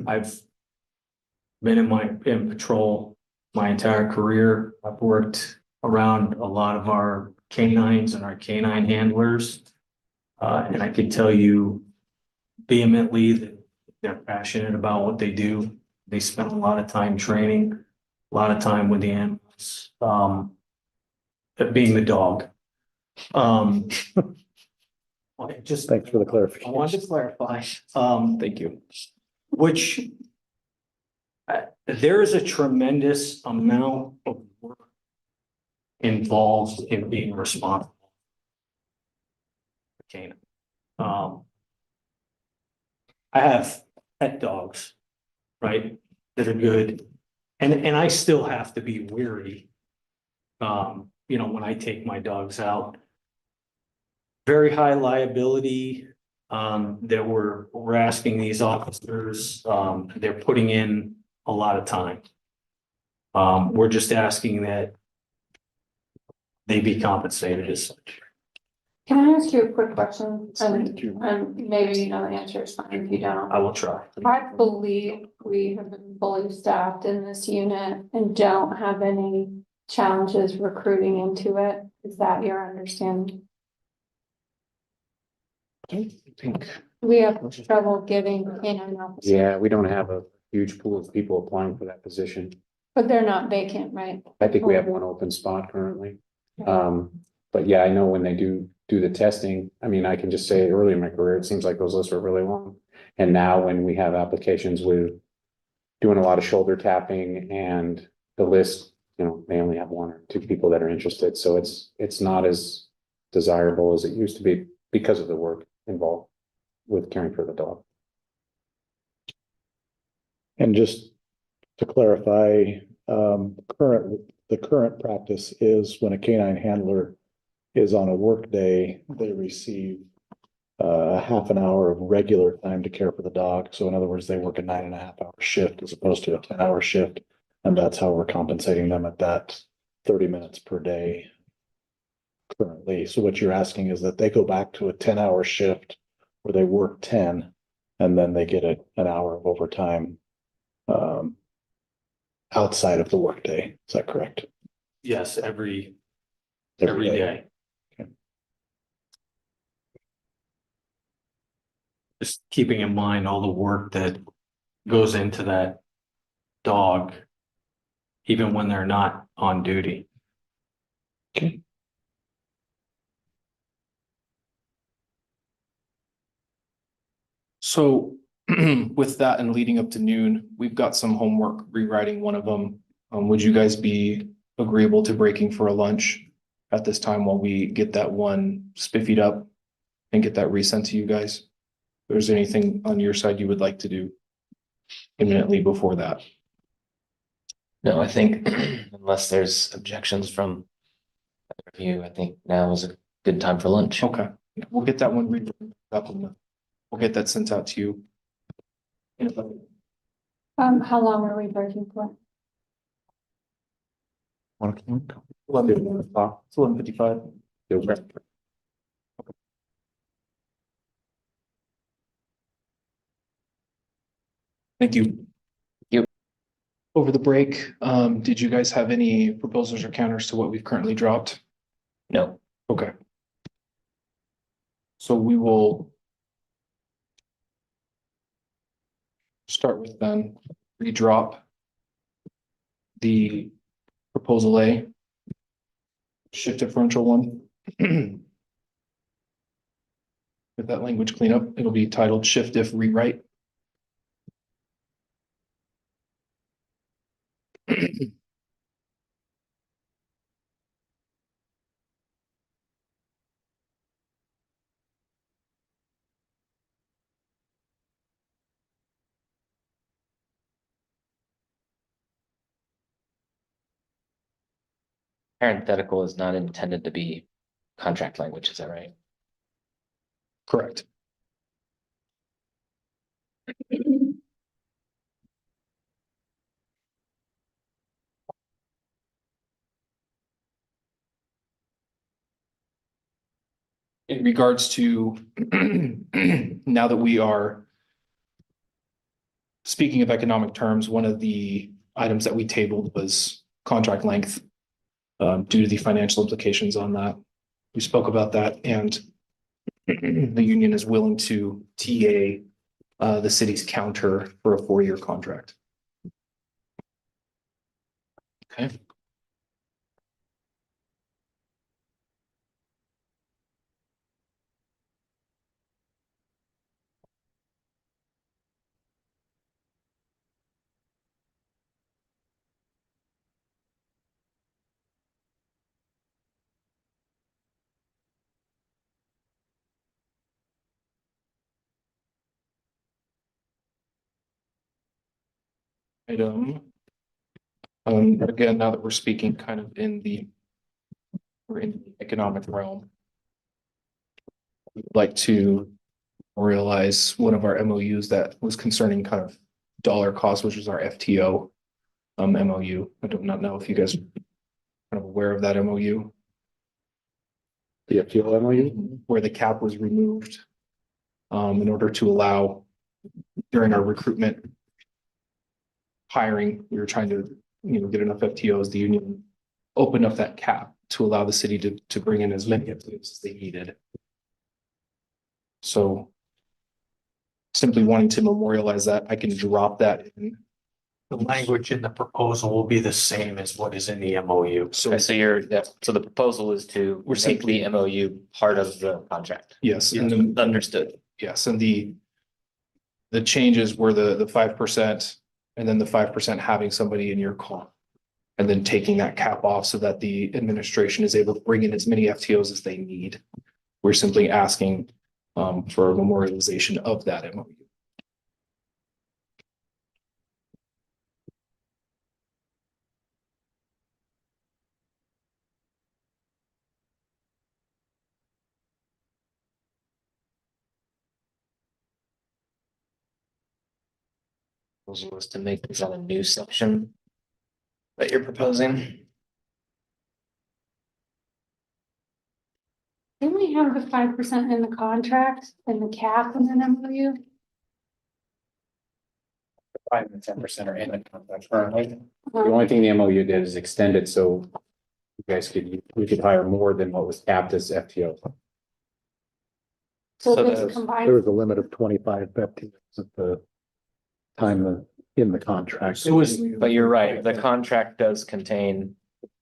I've been in patrol my entire career. I've worked around a lot of our canines and our canine handlers. And I can tell you vehemently that they're passionate about what they do. They spend a lot of time training, a lot of time with the animals. dogs, being the dog. I just. Thanks for the I clarification. wanted to clarify, Thank you. which there is a tremendous amount of work involved in being responsible. Okay. I have pet dogs, right, that are good, and I still have to be wary. When I take my dogs out. Very high liability, that we're asking these officers, they're putting in a lot of time. We're just asking that they be compensated as such. Can I ask you a quick question? And maybe you know the answer, it's fine if you don't. I will try. I believe we have been fully staffed in this unit and don't have any challenges recruiting into it. Is that your understanding? I think, We have trouble getting canine officers, Yeah, we don't have a huge pool of people applying for that position. but they're not vacant, right? I think we have one open spot currently. But yeah, I know when they do the testing, I mean, I can just say early in my career, it seems like those lists were really long. And now when we have applications with doing a lot of shoulder tapping and the list, they only have one or two people that are interested. So it's not as desirable as it used to be because of the work involved with caring for the dog. And just to clarify, the current practice is when a canine handler is on a work day, they receive half an hour of regular time to care for the dog. So in other words, they work a 9.5 hour shift as opposed to a 10-hour shift. And that's how we're compensating them at that 30 minutes per day currently. So what you're asking is that they go back to a 10-hour shift where they work 10 and then they get an hour of overtime outside of the workday. Is that correct? Yes, every day. Okay. Just keeping in mind all the work that goes into that dog, even when they're not on duty. Okay. so with that and leading up to noon, we've got some homework rewriting one of them. Would you guys be agreeable to breaking for a lunch at this time while we get that one spiffied up and get that resent to you guys? If there's anything on your side you would like to do imminently before that? No, I think unless there's objections from the review, I think now is a good time for lunch. Okay, we'll get that one rewritten up and we'll get that sent out to you. How long are we breaking for? 11:55. Thank you. Yep. Over the break, did you guys have any proposals or counters to what we've currently dropped? No, Okay. So we will start with then redrop the proposal A, shift differential one. With that language cleanup, it'll be titled shift diff rewrite. parenthetical is not intended to be contract language, is that right? Correct. In regards to now that we are speaking of economic terms, one of the items that we tabled was contract length due to the financial implications on that. We spoke about that, and the union is willing to TA the city's counter for a 4-year contract. Okay. item. Again, now that we're speaking kind of we're in the economic realm. We'd like to realize one of our MOUs that was concerning kind of dollar cost, which is our FTO MOU. I do not know if you guys are kind of aware of that MOU. The FTO MOU? Where the cap was removed in order to allow during our recruitment hiring, we were trying to, get enough FTOs. The union opened up that cap to allow the city to bring in as many FTOs as they needed. So simply wanting to memorialize that, I can drop that in. The language in the proposal will be the same as what is in the MOU. Okay, so so the proposal is to We're make the MOU part of the contract. Yes, and then Understood. yes, and the changes were the 5% and then the 5% having somebody in your call. And then taking that cap off so that the administration is able to bring in as many FTOs as they need. We're simply asking for a memorialization of that MOU. Proposal is to make this on a new section that you're proposing. Didn't we have the 5% in the contract and the cap in the MOU? 5 and 10% are in the contract currently. The only thing the MOU did is extend it so we could hire more than what was capped as FTO. So So this the- There combined, was a limit of 25 FTEs at the time in the contract. It was, But you're right, the contract does contain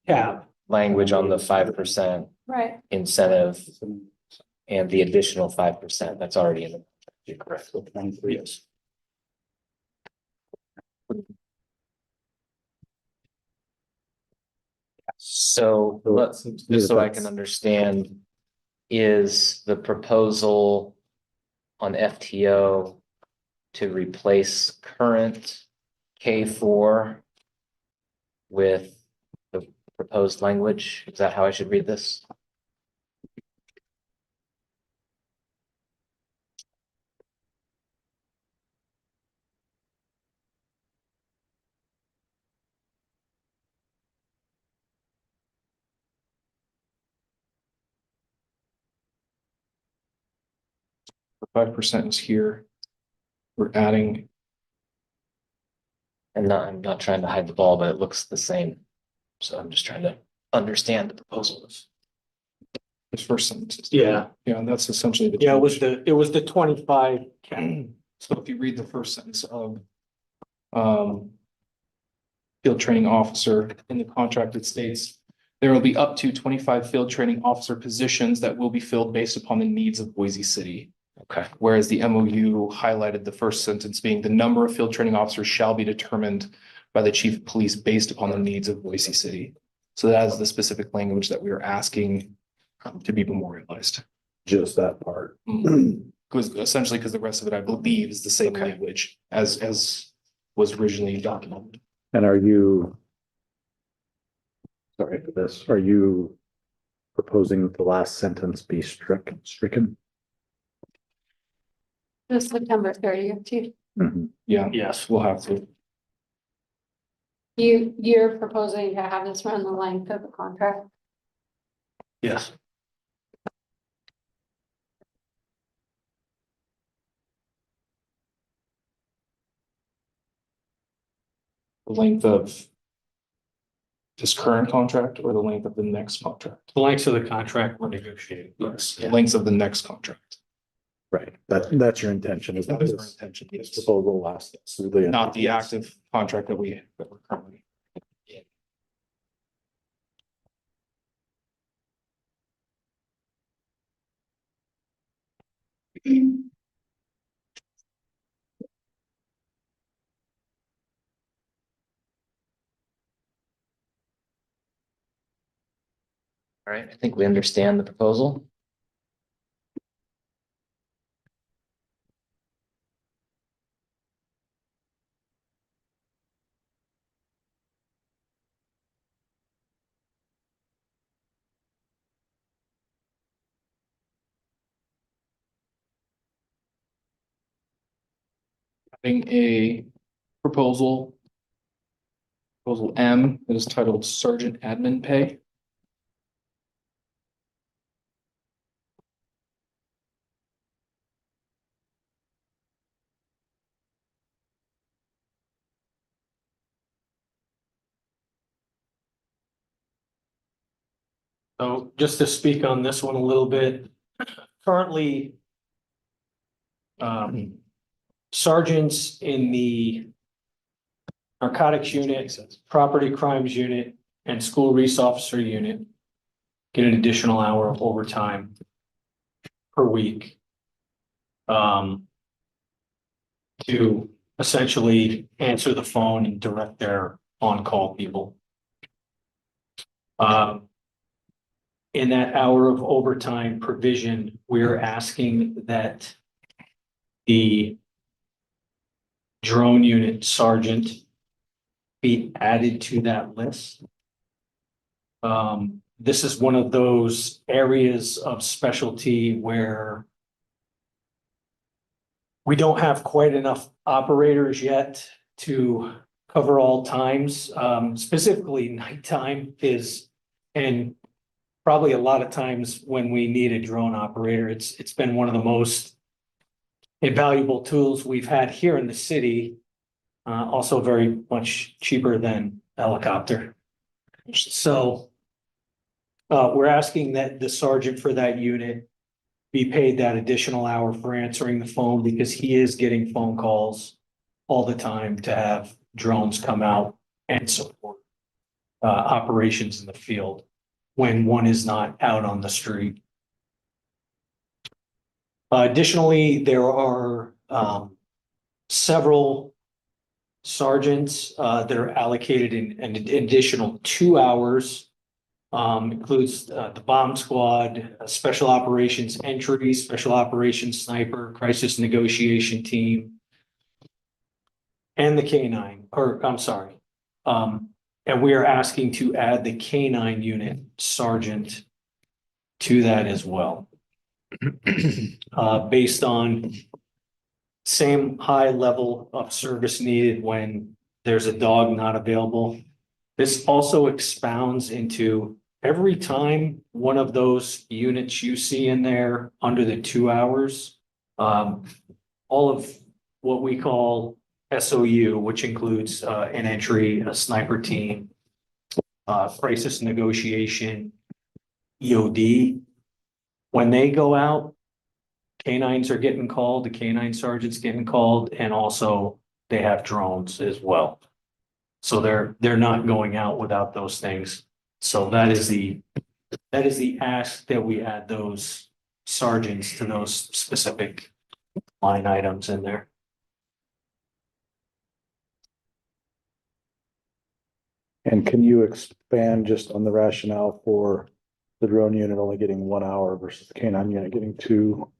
yeah, language on the 5% right, incentive and the additional 5% that's already in the. You're correct. So 23. Yes. So let's, just so I can understand, is the proposal on FTO to replace current K4 with the proposed language? Is that how I should read this? The 5% is here. We're adding, And I'm not trying to hide the ball, but it looks the same. So I'm just trying to understand the proposal. this first sentence. yeah, Yeah, and that's essentially the. yeah, it was the 25 cap. So if you read the first sentence of field training officer in the contract, it states there will be up to 25 field training officer positions that will be filled based upon the needs of Boise City. Okay. Whereas the MOU highlighted the first sentence being the number of field training officers shall be determined by the chief of police based upon the needs of Boise City. So that is the specific language that we are asking to be memorialized. Just that part. Because essentially, because the rest of it, I believe, is the same Okay. language as was originally documented. And are you? Sorry for this. Are you proposing the last sentence be stricken? this September 30th, Chief. Mhm. Yeah, Yes, we'll have to. You're proposing to have this run the length of the contract? yes. The length of this current contract or the length of the next contract? The lengths of the contract were negotiated. Yes, the lengths of the next contract. Right. That's your intention is that That is our this intention, this yes. proposal lasts through the. Not the active contract that we're currently. All right, I think we understand the proposal. Having a proposal. Proposal M that is titled Sergeant Admin Pay. So just to speak on this one a little bit, currently. Sergeants in the narcotics unit, property crimes unit, and school resource officer unit get an additional hour of overtime per week. To essentially answer the phone and direct their on-call people. In that hour of overtime provision, we're asking that the drone unit sergeant be added to that list. This is one of those areas of specialty where we don't have quite enough operators yet to cover all times. Specifically nighttime is, and probably a lot of times when we need a drone operator, it's been one of the most invaluable tools we've had here in the city. Also very much cheaper than a helicopter. So we're asking that the sergeant for that unit be paid that additional hour for answering the phone because he is getting phone calls all the time to have drones come out and support operations in the field when one is not out on the street. Additionally, there are several sergeants that are allocated in an additional 2 hours. Includes the bomb squad, special operations entry, special operations sniper, crisis negotiation team, and the K9, or I'm sorry. And we are asking to add the K9 unit sergeant to that as well. Based on same high level of service needed when there's a dog not available. This also expounds into every time one of those units you see in there under the 2 hours, all of what we call SOU, which includes an entry, a sniper team, crisis negotiation, EOD. When they go out, K9s are getting called, the K9 sergeant's getting called, and also they have drones as well. So they're not going out without those things. So that is the ask that we add those sergeants to those specific line items in there. And can you expand just on the rationale for the drone unit only getting 1 hour versus the K9 unit getting 2?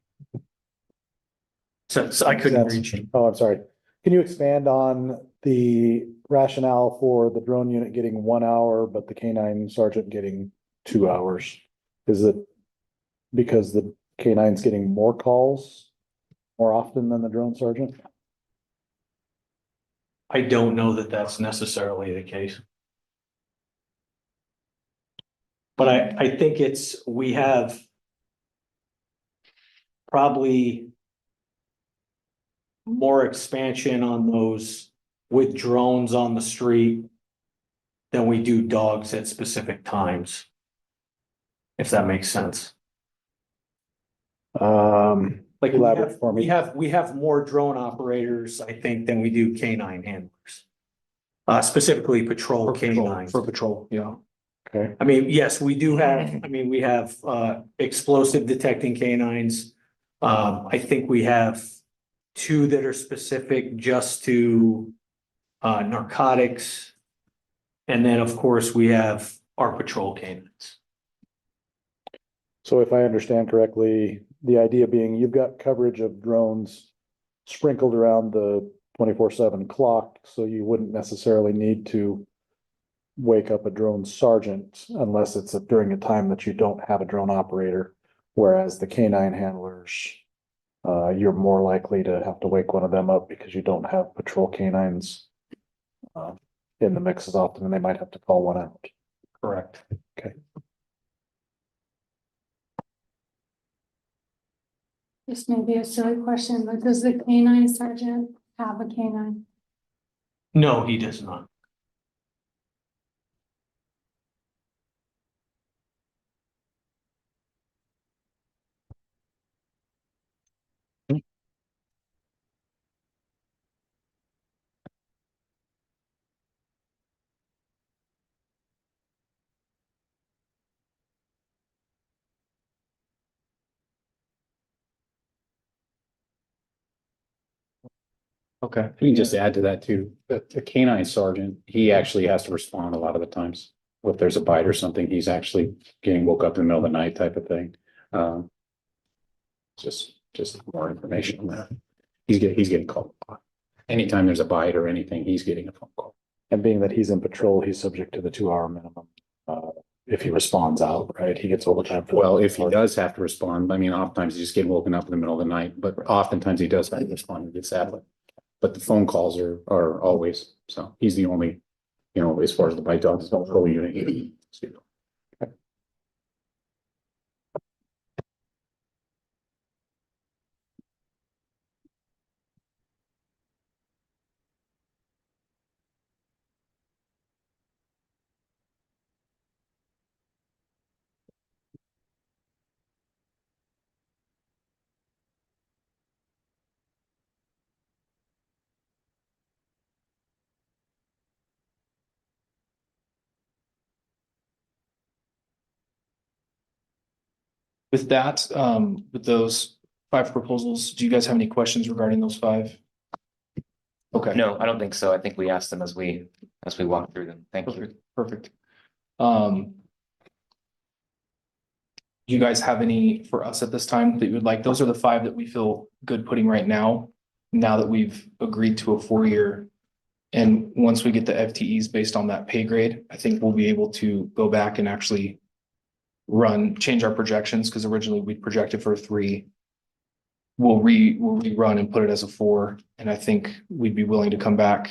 So I couldn't reach you. Oh, I'm sorry. Can you expand on the rationale for the drone unit getting 1 hour, but the K9 sergeant getting 2 hours? Is it because the K9's getting more calls more often than the drone sergeant? I don't know that that's necessarily the case. But I think we have probably more expansion on those with drones on the street than we do dogs at specific times. If that makes sense. Like Elaborate for me. we have more drone operators, I think, than we do K9 handlers. Specifically patrol K9s. For patrol, yeah. Okay, I mean, yes, we do have, we have explosive detecting K9s. I think we have 2 that are specific just to narcotics. And then, of course, we have our patrol canines. so if I understand correctly, the idea being you've got coverage of drones sprinkled around the 24/7 clock, so you wouldn't necessarily need to wake up a drone sergeant unless it's during a time that you don't have a drone operator, whereas the K9 handlers you're more likely to have to wake one of them up because you don't have patrol canines in the mix as often, and they might have to call one out. Correct. This may be a silly question, but does the canine sergeant have a canine? No, he does not. Okay. You can just add to that too, the canine sergeant, he actually has to respond a lot of the times. If there's a bite or something, he's actually getting woke up in the middle of the night type of thing. Just more information on that. He's getting called. Anytime there's a bite or anything, he's getting a phone call. And being that he's in patrol, he's subject to the 2-hour minimum. If he responds out, right, he gets overtime. Well, if he does have to respond, I mean, oftentimes he's just getting woken up in the middle of the night, but oftentimes he does have to respond and get sadly. But the phone calls are always, so he's the only, as far as the bite dogs, don't go unit. With that, with those 5 proposals, do you guys have any questions regarding those 5? Okay. No, I don't think so. I think we asked them as we walk through them. Thank you. Perfect. Do you guys have any for us at this time that you would like? Those are the 5 that we feel good putting right now. Now that we've agreed to a 4-year. And once we get the FTEs based on that pay grade, I think we'll be able to go back and actually change our projections, because originally we projected for a 3. We'll rerun and put it as a 4. And I think we'd be willing to come back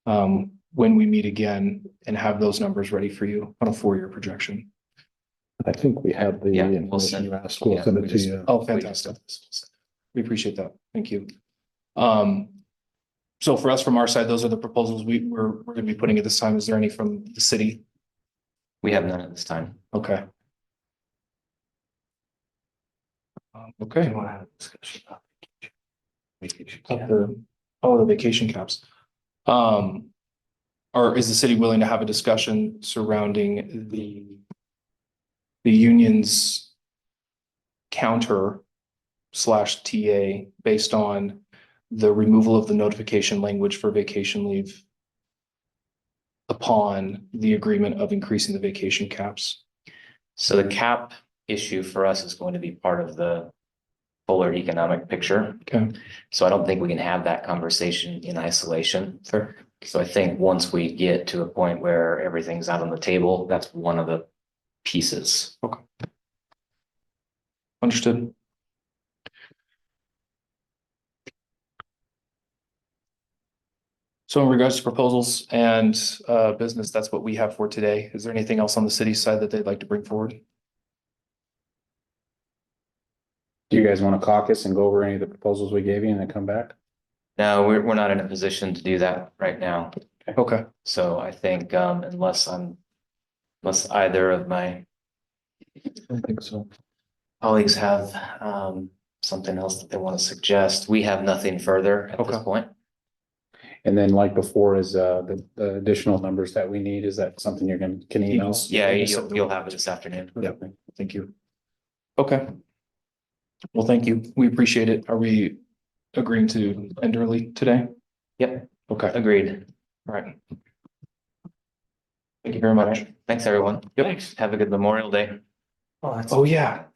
when we meet again and have those numbers ready for you on a 4-year projection. I think we have the Yeah, we'll information send- you asked. We'll send it to you. Oh, fantastic. We appreciate that. Thank you. So for us, from our side, those are the proposals we're gonna be putting at this time. Is there any from the city? We have none at this time. Okay. Okay. The vacation caps. Or is the city willing to have a discussion surrounding the union's counter / TA based on the removal of the notification language for vacation leave upon the agreement of increasing the vacation caps? So the cap issue for us is going to be part of the fuller economic picture. Okay. So I don't think we can have that conversation in isolation. Fair. So I think once we get to a point where everything's out on the table, that's one of the pieces. Understood. So in regards to proposals and business, that's what we have for today. Is there anything else on the city side that they'd like to bring forward? Do you guys want to caucus and go over any of the proposals we gave you and then come back? No, we're not in a position to do that right now. Okay. So I think unless either of my I don't think so. colleagues have something else that they want to suggest, we have nothing further at this Okay. point. And then like before is the additional numbers that we need. Is that something you're can email? Yeah, you'll have it this afternoon. Yep. Thank you. Okay. Well, thank you. We appreciate it. Are we agreeing to end early today? Yep, Okay. agreed. All right. Thank you very much. Thanks, everyone. Yep. Have a good Memorial Day. Oh, yeah.